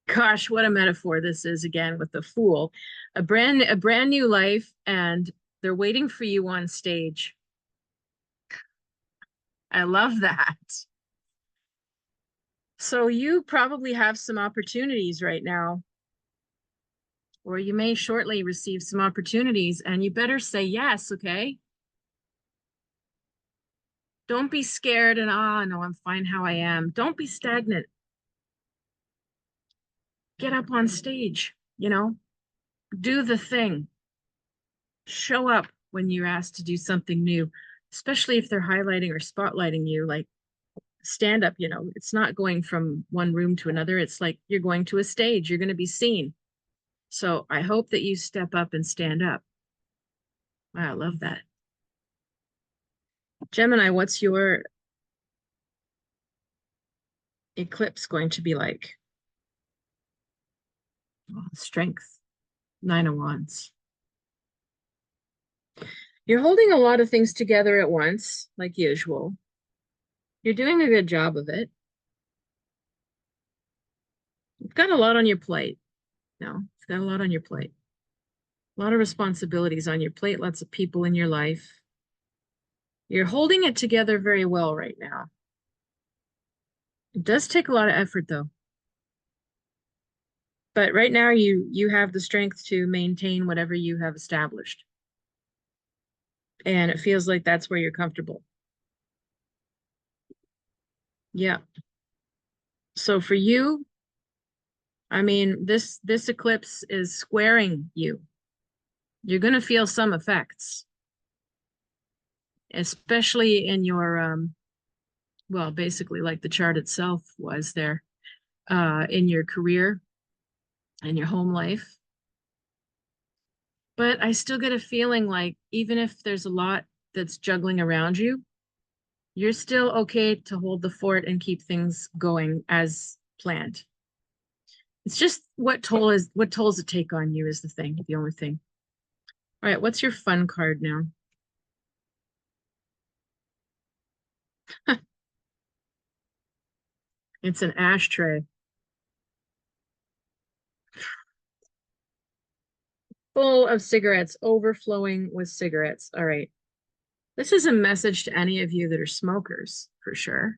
Gosh, what a metaphor this is again with the Fool. A brand new life, and they're waiting for you on stage. I love that. So you probably have some opportunities right now, or you may shortly receive some opportunities, and you better say yes, okay? Don't be scared and, no, I'm fine how I am. Don't be stagnant. Get up on stage, you know, do the thing. Show up when you're asked to do something new, especially if they're highlighting or spotlighting you, like stand up, you know, it's not going from one room to another. It's like you're going to a stage, you're going to be seen. So I hope that you step up and stand up. Wow, I love that. Gemini, what's your eclipse going to be like? Oh, strength, 9 of Wands. You're holding a lot of things together at once, like usual. You're doing a good job of it. You've got a lot on your plate. No, you've got a lot on your plate. A lot of responsibilities on your plate, lots of people in your life. You're holding it together very well right now. It does take a lot of effort though. But right now you have the strength to maintain whatever you have established. And it feels like that's where you're comfortable. Yeah. So for you, I mean, this eclipse is squaring you. You're going to feel some effects, especially in your well, basically like the chart itself was there, in your career and your home life. But I still get a feeling like even if there's a lot that's juggling around you, you're still okay to hold the fort and keep things going as planned. It's just what tolls it take on you is the only thing. All right, what's your fun card now? It's an ashtray full of cigarettes, overflowing with cigarettes. All right. This is a message to any of you that are smokers, for sure.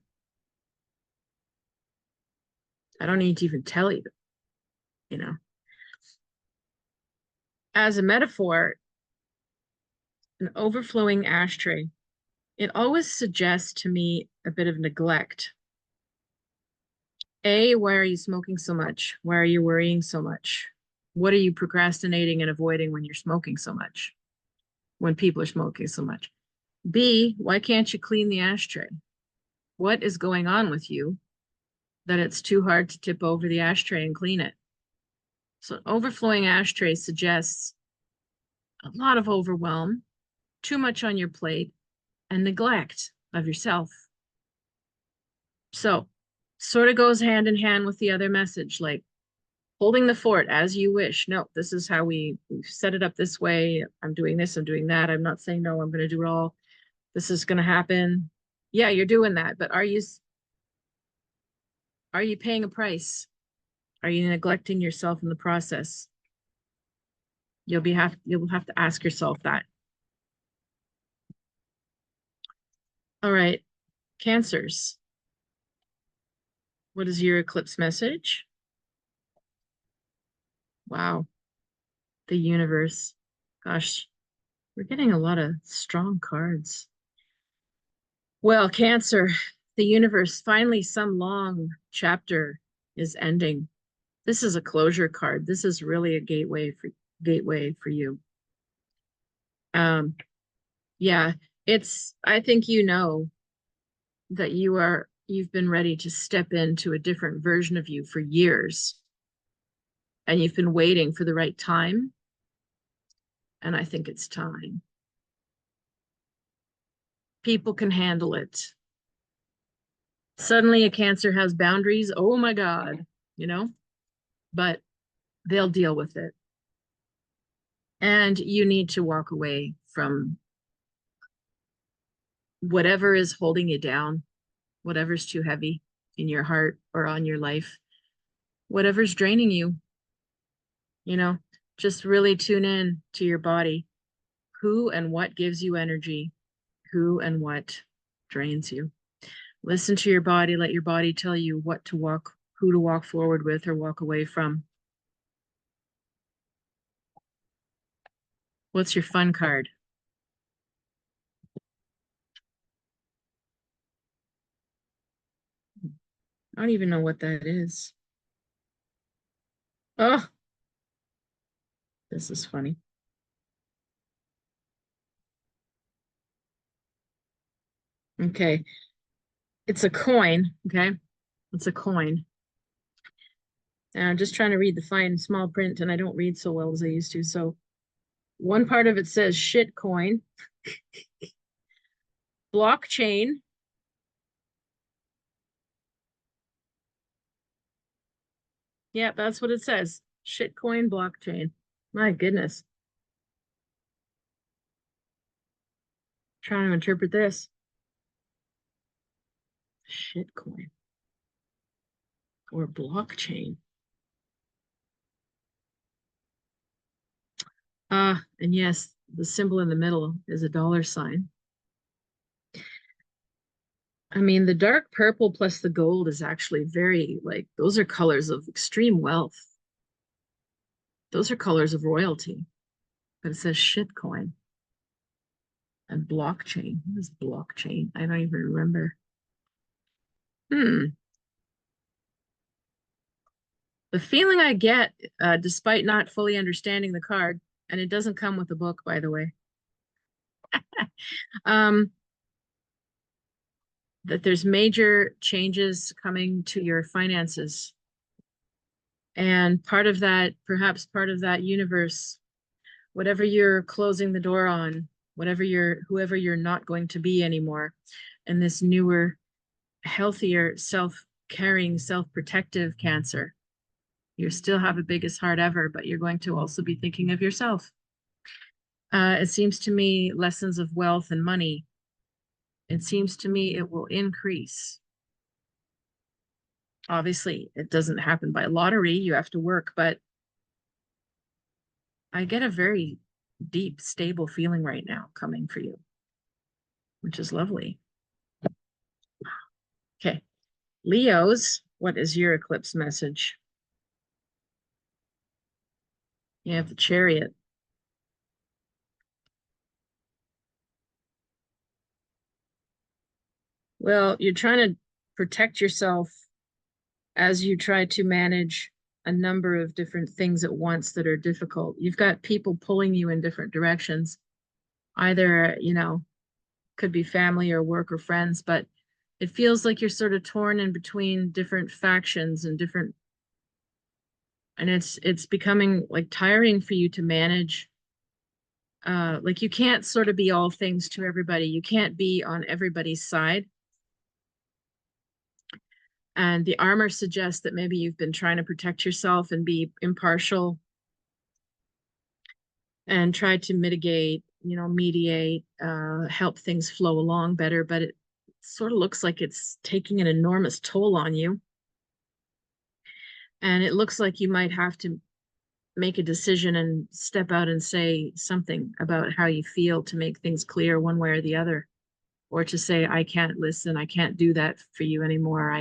I don't need to even tell you, you know. As a metaphor, an overflowing ashtray, it always suggests to me a bit of neglect. A, why are you smoking so much? Why are you worrying so much? What are you procrastinating and avoiding when you're smoking so much? When people are smoking so much? B, why can't you clean the ashtray? What is going on with you that it's too hard to tip over the ashtray and clean it? So an overflowing ashtray suggests a lot of overwhelm, too much on your plate, and neglect of yourself. So sort of goes hand in hand with the other message, like holding the fort as you wish. No, this is how we've set it up this way. I'm doing this, I'm doing that. I'm not saying no, I'm going to do it all. This is going to happen. Yeah, you're doing that, but are you paying a price? Are you neglecting yourself in the process? You'll have to ask yourself that. All right, Cancers. What is your eclipse message? Wow, the universe. Gosh, we're getting a lot of strong cards. Well, Cancer, the universe, finally some long chapter is ending. This is a closure card. This is really a gateway for you. Um, yeah, I think you know that you've been ready to step into a different version of you for years. And you've been waiting for the right time. And I think it's time. People can handle it. Suddenly a Cancer has boundaries. Oh my God, you know, but they'll deal with it. And you need to walk away from whatever is holding you down, whatever's too heavy in your heart or on your life, whatever's draining you, you know, just really tune in to your body. Who and what gives you energy? Who and what drains you? Listen to your body. Let your body tell you who to walk forward with or walk away from. What's your fun card? I don't even know what that is. Oh, this is funny. Okay. It's a coin. Okay. It's a coin. And I'm just trying to read the fine small print, and I don't read so well as I used to. So one part of it says shit coin, blockchain. Yeah, that's what it says. Shit coin blockchain. My goodness. Trying to interpret this. Shitcoin or blockchain. And yes, the symbol in the middle is a dollar sign. I mean, the dark purple plus the gold is actually very, like, those are colors of extreme wealth. Those are colors of royalty. But it says shitcoin and blockchain. What is blockchain? I don't even remember. The feeling I get, despite not fully understanding the card, and it doesn't come with the book, by the way, that there's major changes coming to your finances. And part of that, perhaps part of that universe, whatever you're closing the door on, whoever you're not going to be anymore, and this newer, healthier, self-caring, self-protective Cancer, you still have the biggest heart ever, but you're going to also be thinking of yourself. It seems to me lessons of wealth and money, it seems to me it will increase. Obviously, it doesn't happen by lottery. You have to work, but I get a very deep, stable feeling right now coming for you, which is lovely. Okay. Leos, what is your eclipse message? You have the Chariot. Well, you're trying to protect yourself as you try to manage a number of different things at once that are difficult. You've got people pulling you in different directions. Either, could be family or work or friends, but it feels like you're sort of torn in between different factions and it's becoming like tiring for you to manage. Like you can't sort of be all things to everybody. You can't be on everybody's side. And the armor suggests that maybe you've been trying to protect yourself and be impartial and try to mitigate, mediate, help things flow along better, but it sort of looks like it's taking an enormous toll on you. And it looks like you might have to make a decision and step out and say something about how you feel to make things clear one way or the other, or to say, I can't listen, I can't do that for you anymore.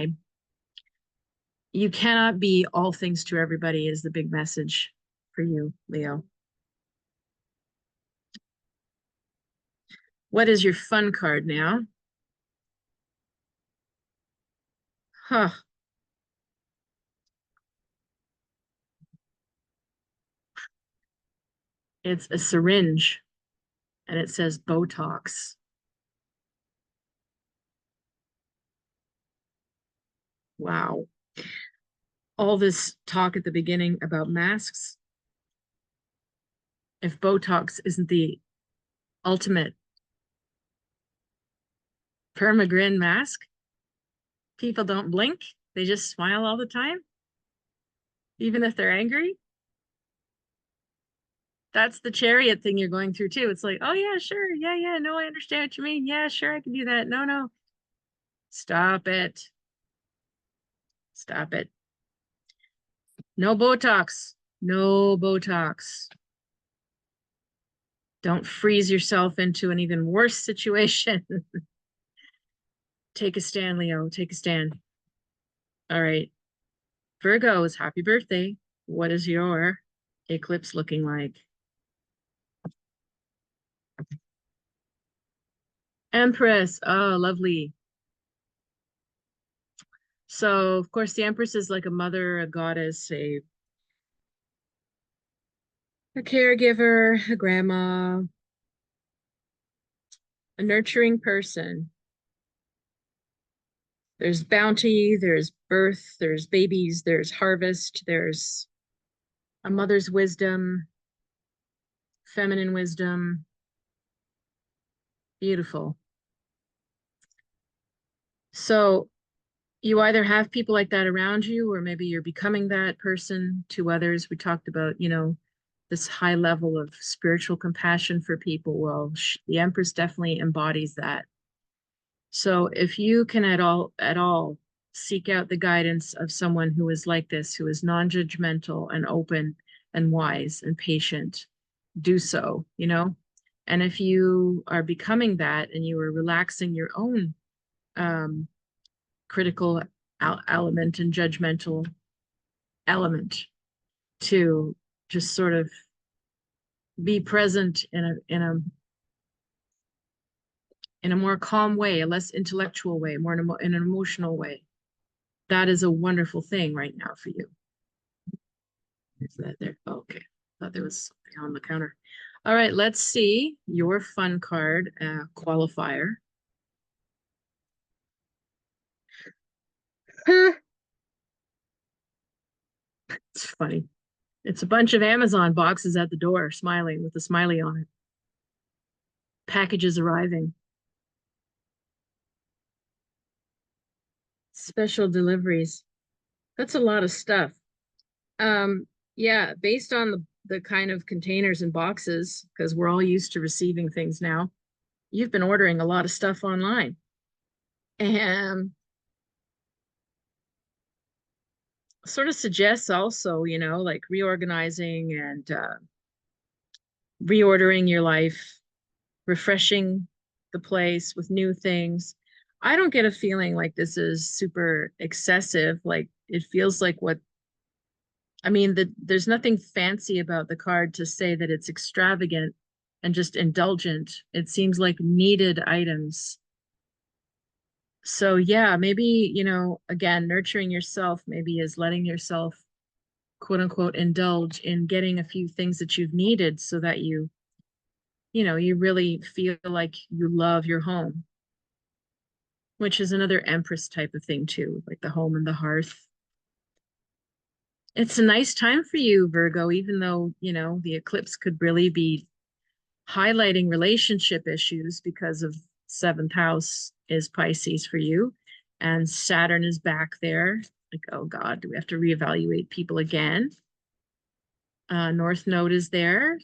You cannot be all things to everybody is the big message for you, Leo. What is your fun card now? Huh. It's a syringe and it says Botox. Wow. All this talk at the beginning about masks. If Botox isn't the ultimate permagrin mask, people don't blink. They just smile all the time, even if they're angry. That's the Chariot thing you're going through too. It's like, oh yeah, sure. Yeah, yeah. No, I understand what you mean. Yeah, sure, I can do that. No, no. Stop it. Stop it. No Botox. No Botox. Don't freeze yourself into an even worse situation. Take a stand, Leo. Take a stand. All right. Virgos, happy birthday. What is your eclipse looking like? Empress. Oh, lovely. So, of course, the Empress is like a mother, a goddess, a caregiver, a grandma, a nurturing person. There's bounty, there's birth, there's babies, there's harvest, there's a mother's wisdom, feminine wisdom. Beautiful. So you either have people like that around you, or maybe you're becoming that person to others. We talked about, this high level of spiritual compassion for people. Well, the Empress definitely embodies that. So if you can at all seek out the guidance of someone who is like this, who is non-judgmental and open and wise and patient, do so, you know? And if you are becoming that and you are relaxing your own critical element and judgmental element to just sort of be present in a more calm way, a less intellectual way, more in an emotional way. That is a wonderful thing right now for you. Is that there? Oh, okay. Thought there was something on the counter. All right, let's see your fun card qualifier. It's funny. It's a bunch of Amazon boxes at the door, smiling with a smiley on it. Packages arriving. Special deliveries. That's a lot of stuff. Yeah, based on the kind of containers and boxes, because we're all used to receiving things now, you've been ordering a lot of stuff online. And sort of suggests also, you know, like reorganizing and reordering your life, refreshing the place with new things. I don't get a feeling like this is super excessive. Like it feels like what I mean, there's nothing fancy about the card to say that it's extravagant and just indulgent. It seems like needed items. So yeah, maybe, you know, again, nurturing yourself maybe is letting yourself quote unquote indulge in getting a few things that you've needed so that you know, you really feel like you love your home, which is another Empress type of thing too, like the home and the hearth. It's a nice time for you, Virgo, even though, you know, the eclipse could really be highlighting relationship issues because of seventh house is Pisces for you. And Saturn is back there. Like, oh God, do we have to reevaluate people again? North Node is there.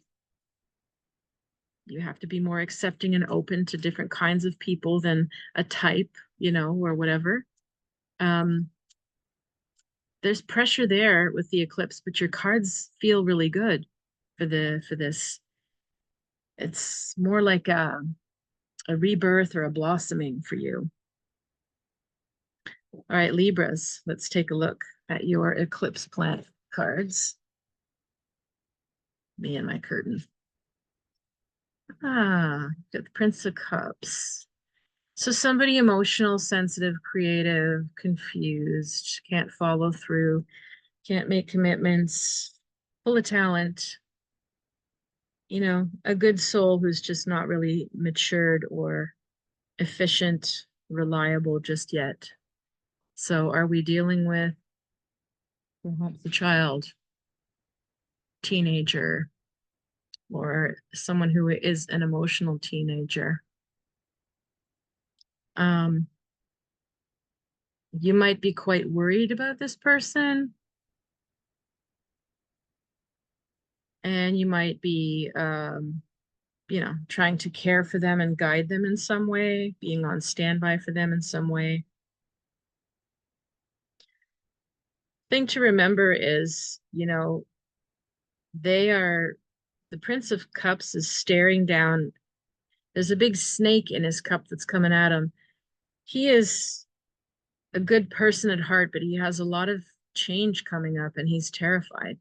You have to be more accepting and open to different kinds of people than a type, you know, or whatever. There's pressure there with the eclipse, but your cards feel really good for this. It's more like a rebirth or a blossoming for you. All right, Libras, let's take a look at your eclipse planet cards. Me and my curtain. Got the Prince of Cups. So somebody emotional, sensitive, creative, confused, can't follow through, can't make commitments, full of talent, you know, a good soul who's just not really matured or efficient, reliable just yet. So are we dealing with perhaps a child, teenager, or someone who is an emotional teenager? Um, you might be quite worried about this person, and you might be, you know, trying to care for them and guide them in some way, being on standby for them in some way. Thing to remember is, you know, the Prince of Cups is staring down. There's a big snake in his cup that's coming at him. He is a good person at heart, but he has a lot of change coming up and he's terrified.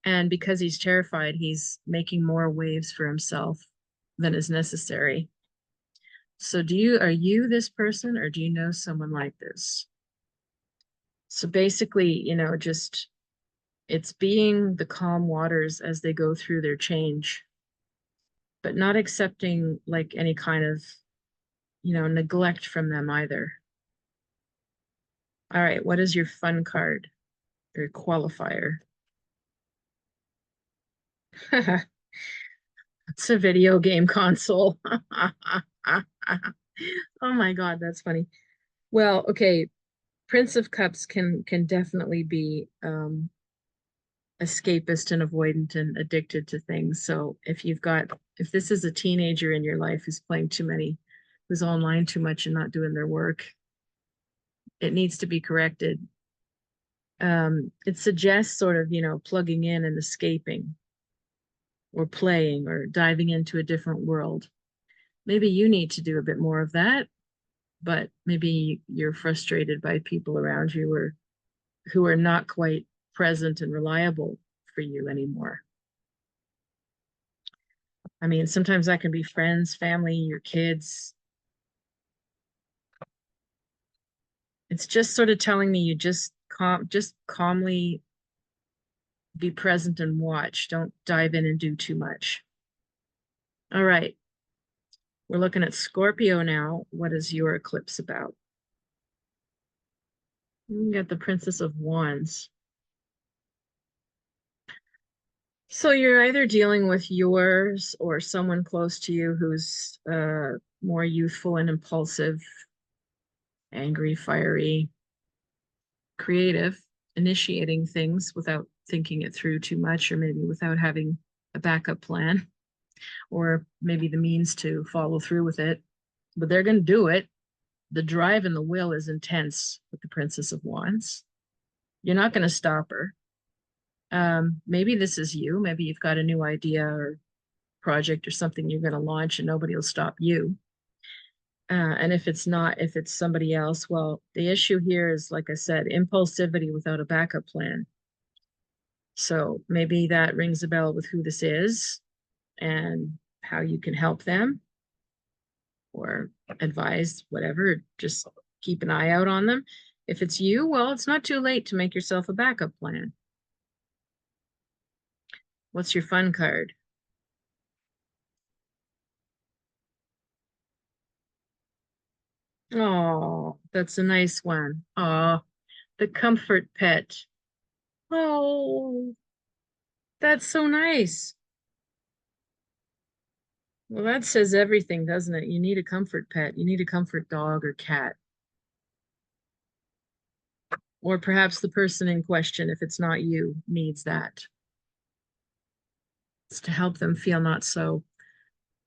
And because he's terrified, he's making more waves for himself than is necessary. So are you this person or do you know someone like this? So basically, you know, just it's being the calm waters as they go through their change, but not accepting like any kind of, you know, neglect from them either. All right, what is your fun card or qualifier? It's a video game console. Oh my God, that's funny. Well, okay, Prince of Cups can definitely be escapist and avoidant and addicted to things. So if this is a teenager in your life who's who's online too much and not doing their work, it needs to be corrected. It suggests sort of, plugging in and escaping or playing or diving into a different world. Maybe you need to do a bit more of that, but maybe you're frustrated by people around you who are not quite present and reliable for you anymore. I mean, sometimes that can be friends, family, your kids. It's just sort of telling me you just calmly be present and watch. Don't dive in and do too much. All right. We're looking at Scorpio now. What is your eclipse about? You got the Princess of Wands. So you're either dealing with yours or someone close to you who's more youthful and impulsive, angry, fiery, creative, initiating things without thinking it through too much, or maybe without having a backup plan, or maybe the means to follow through with it. But they're going to do it. The drive and the will is intense with the Princess of Wands. You're not going to stop her. Maybe this is you. Maybe you've got a new idea or project or something you're going to launch and nobody will stop you. And if it's somebody else, well, the issue here is, like I said, impulsivity without a backup plan. So maybe that rings a bell with who this is and how you can help them or advise, whatever. Just keep an eye out on them. If it's you, well, it's not too late to make yourself a backup plan. What's your fun card? Oh, that's a nice one. Oh, the comfort pet. Oh, that's so nice. Well, that says everything, doesn't it? You need a comfort pet. You need a comfort dog or cat. Or perhaps the person in question, if it's not you, needs that. It's to help them feel not so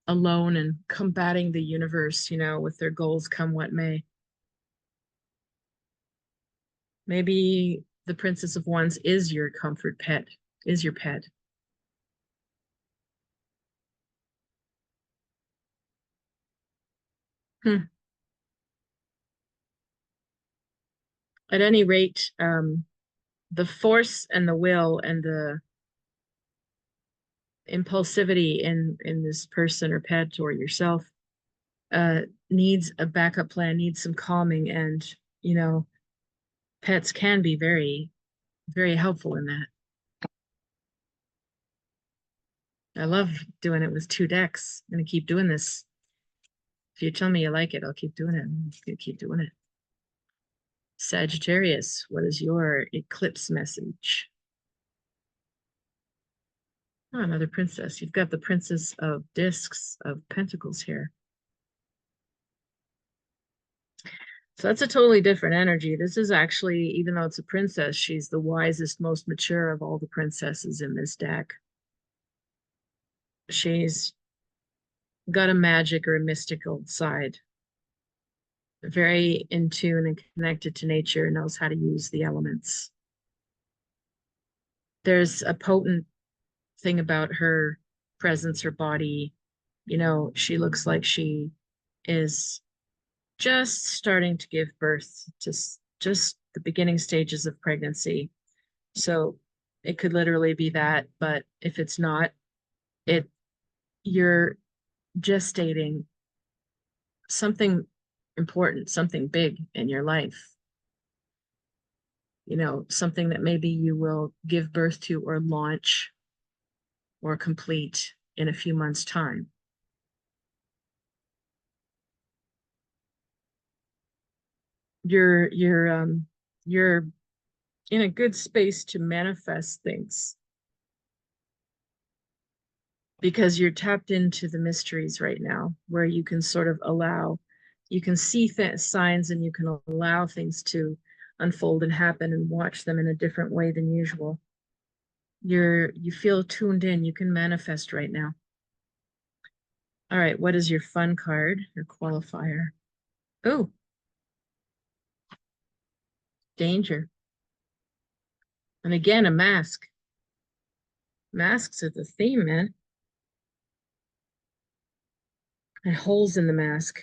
alone and combating the universe, with their goals come what may. Maybe the Princess of Wands is your comfort pet, is your pet. Hmm. At any rate, the force and the will and the impulsivity in this person or pet or yourself needs a backup plan, needs some calming, and pets can be very, very helpful in that. I love doing it with two decks. I'm gonna keep doing this. If you tell me you like it, I'll keep doing it. I'm gonna keep doing it. Sagittarius, what is your eclipse message? Oh, another princess. You've got the Princess of Discs of Pentacles here. So that's a totally different energy. This is actually, even though it's a princess, she's the wisest, most mature of all the princesses in this deck. She's got a magic or a mystical side. Very in tune and connected to nature, knows how to use the elements. There's a potent thing about her presence, her body. She looks like she is just starting to give birth to just the beginning stages of pregnancy. So it could literally be that, but if it's not, you're gestating something important, something big in your life. Something that maybe you will give birth to or launch or complete in a few months' time. You're in a good space to manifest things because you're tapped into the mysteries right now, where you can sort of you can see signs and you can allow things to unfold and happen and watch them in a different way than usual. You feel tuned in. You can manifest right now. All right, what is your fun card, your qualifier? Oh, danger. And again, a mask. Masks are the theme, man. And holes in the mask.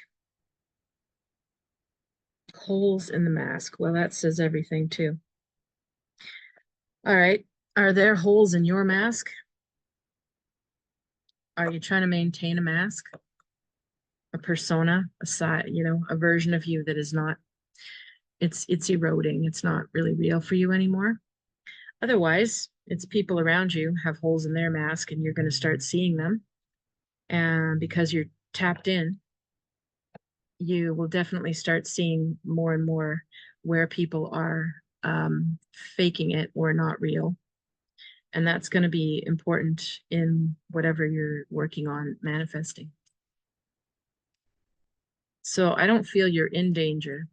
Holes in the mask. Well, that says everything too. All right. Are there holes in your mask? Are you trying to maintain a mask? A persona, a side, a version of you that is not, it's eroding. It's not really real for you anymore. Otherwise, it's people around you have holes in their mask and you're going to start seeing them. And because you're tapped in, you will definitely start seeing more and more where people are faking it or not real. And that's going to be important in whatever you're working on manifesting. So I don't feel you're in danger.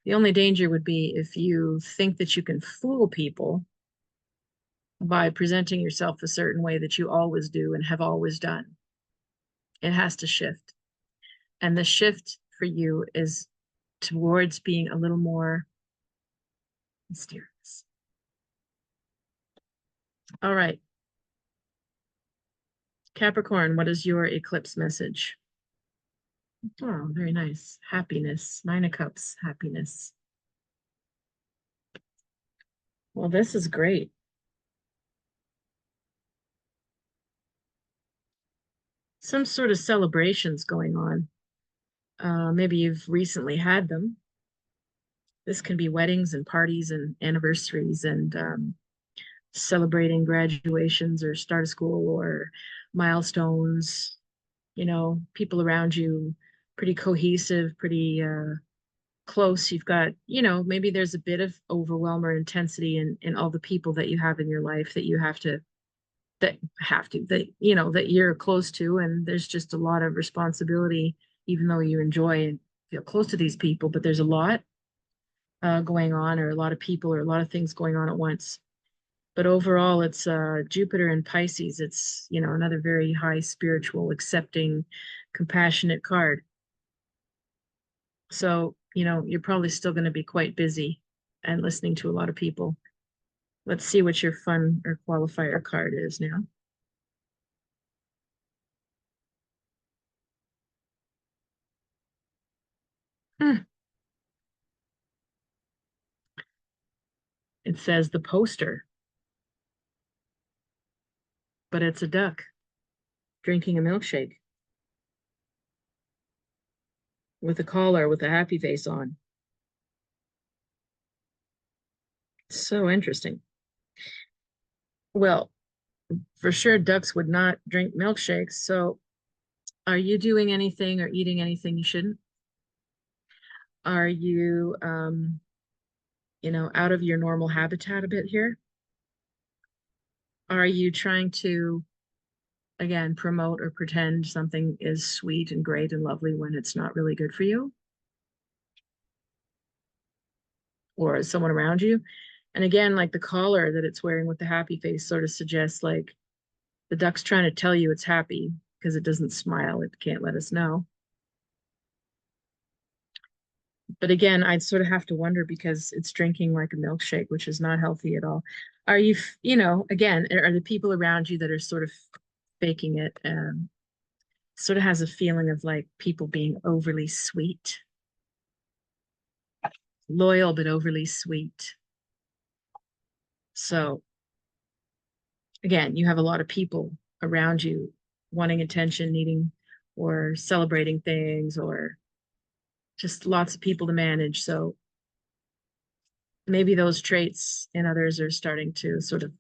The only danger would be if you think that you can fool people by presenting yourself a certain way that you always do and have always done. It has to shift. And the shift for you is towards being a little more mysterious. All right. Capricorn, what is your eclipse message? Oh, very nice. Happiness. 9 of Cups, happiness. Well, this is great. Some sort of celebrations going on. Maybe you've recently had them. This can be weddings and parties and anniversaries and celebrating graduations or start of school or milestones. People around you pretty cohesive, pretty close. You've got, maybe there's a bit of overwhelm or intensity in all the people that you have in your life that that you're close to, and there's just a lot of responsibility, even though you enjoy and feel close to these people, but there's a lot going on, or a lot of people, or a lot of things going on at once. But overall, it's Jupiter and Pisces. It's, another very high spiritual, accepting, compassionate card. So, you're probably still going to be quite busy and listening to a lot of people. Let's see what your fun or qualifier card is now. Hmm. It says the poster, but it's a duck drinking a milkshake with a collar with a happy face on. So interesting. Well, for sure, ducks would not drink milkshakes. So, are you doing anything or eating anything you shouldn't? Are you, out of your normal habitat a bit here? Are you trying to, again, promote or pretend something is sweet and great and lovely when it's not really good for you or someone around you? And again, like the collar that it's wearing with the happy face sort of suggests like the duck's trying to tell you it's happy because it doesn't smile. It can't let us know. But again, I'd sort of have to wonder because it's drinking like a milkshake, which is not healthy at all. Are you, again, are the people around you that are sort of faking it, sort of has a feeling of like people being overly sweet, loyal, but overly sweet. So again, you have a lot of people around you wanting attention, needing or celebrating things, or just lots of people to manage. So maybe those traits in others are starting to sort of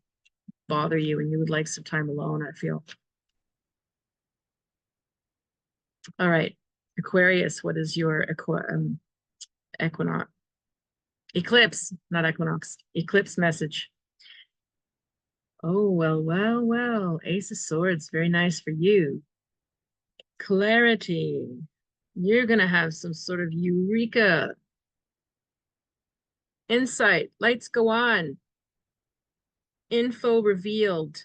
bother you and you would like some time alone, I feel. All right. Aquarius, what is your equinox? Eclipse, not equinox. Eclipse message. Oh, well, well, well. Ace of Swords, very nice for you. Clarity. You're going to have some sort of eureka. Insight. Lights go on. Info revealed.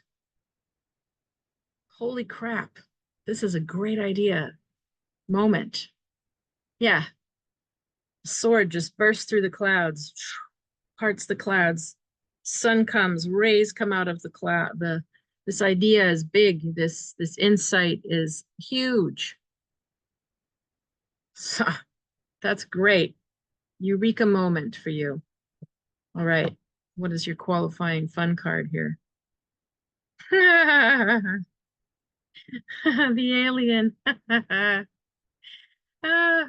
Holy crap. This is a great idea. Moment. Yeah. Sword just bursts through the clouds, parts the clouds. Sun comes, rays come out of the cloud. This idea is big. This insight is huge. So, that's great. Eureka moment for you. All right. What is your qualifying fun card here? The alien. Ah,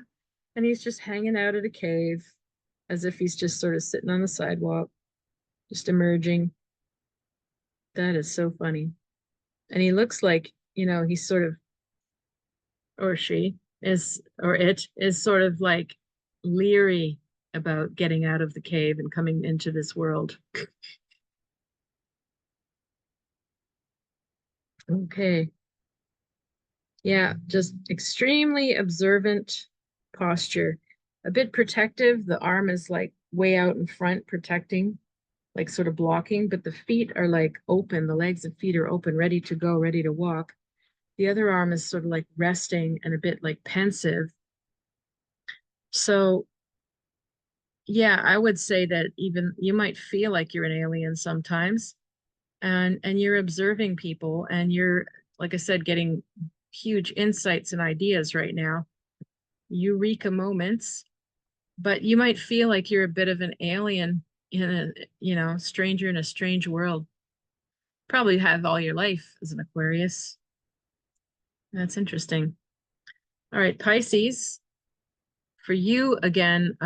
and he's just hanging out at a cave as if he's just sort of sitting on the sidewalk, just emerging. That is so funny. And he looks like, he's sort of, or she is, or it is sort of like leery about getting out of the cave and coming into this world. Okay. Yeah, just extremely observant posture. A bit protective. The arm is like way out in front, protecting, like sort of blocking, but the feet are like open. The legs and feet are open, ready to go, ready to walk. The other arm is sort of like resting and a bit like pensive. So, yeah, I would say that even you might feel like you're an alien sometimes, and you're observing people, and you're, like I said, getting huge insights and ideas right now. Eureka moments, but you might feel like you're a bit of an alien in a, stranger in a strange world. Probably have all your life as an Aquarius. That's interesting. All right, Pisces, for you again,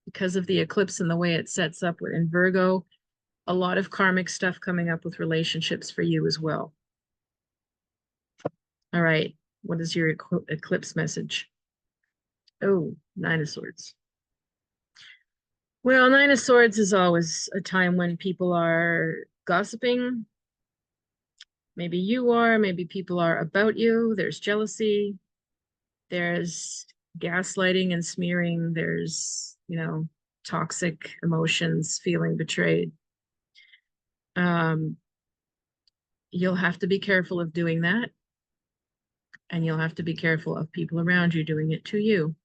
because of the eclipse and the way it sets up in Virgo, a lot of karmic stuff coming up with relationships for you as well. All right, what is your eclipse message? Oh, Nine of Swords. Well, Nine of Swords is always a time when people are gossiping. Maybe you are, maybe people are about you. There's jealousy. There's gaslighting and smearing. There's, toxic emotions, feeling betrayed. You'll have to be careful of doing that. And you'll have to be careful of people around you doing it to you.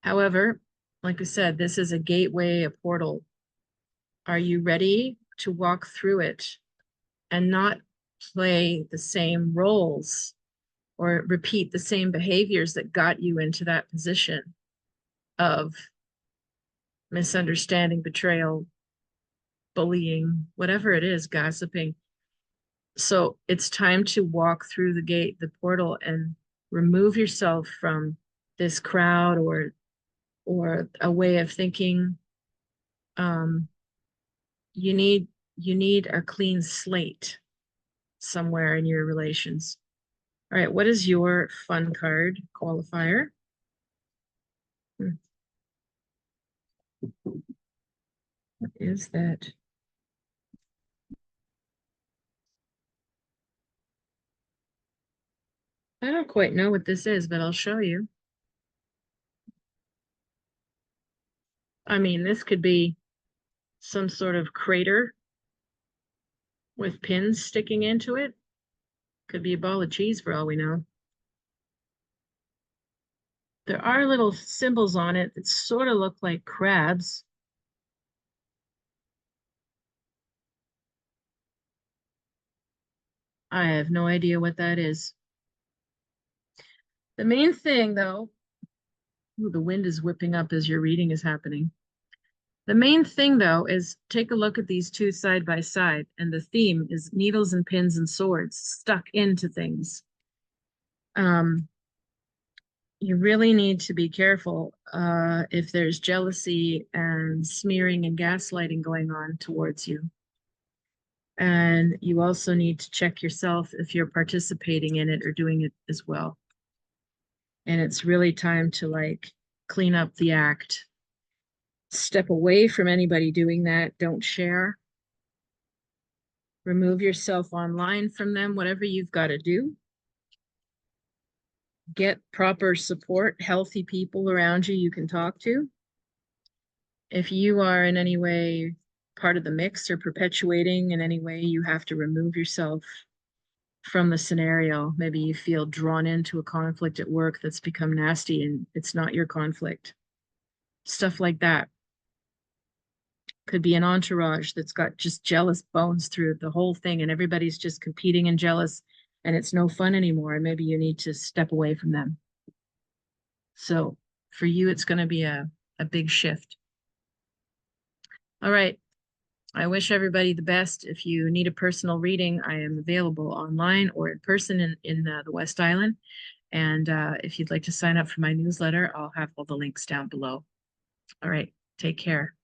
However, like I said, this is a gateway, a portal. Are you ready to walk through it and not play the same roles or repeat the same behaviors that got you into that position of misunderstanding, betrayal, bullying, whatever it is, gossiping? So it's time to walk through the gate, the portal, and remove yourself from this crowd or a way of thinking. Um, you need a clean slate somewhere in your relations. All right, what is your fun card qualifier? What is that? I don't quite know what this is, but I'll show you. I mean, this could be some sort of crater with pins sticking into it. Could be a ball of cheese for all we know. There are little symbols on it that sort of look like crabs. I have no idea what that is. The main thing, though, ooh, the wind is whipping up as your reading is happening. The main thing, though, is take a look at these two side by side, and the theme is needles and pins and swords stuck into things. You really need to be careful if there's jealousy and smearing and gaslighting going on towards you. And you also need to check yourself if you're participating in it or doing it as well. And it's really time to like clean up the act. Step away from anybody doing that. Don't share. Remove yourself online from them, whatever you've got to do. Get proper support, healthy people around you you can talk to. If you are in any way part of the mix or perpetuating in any way, you have to remove yourself from the scenario. Maybe you feel drawn into a conflict at work that's become nasty and it's not your conflict. Stuff like that. Could be an entourage that's got just jealous bones through the whole thing and everybody's just competing and jealous and it's no fun anymore. And maybe you need to step away from them. So for you, it's going to be a big shift. All right. I wish everybody the best. If you need a personal reading, I am available online or in person in the West Island. And if you'd like to sign up for my newsletter, I'll have all the links down below. All right. Take care.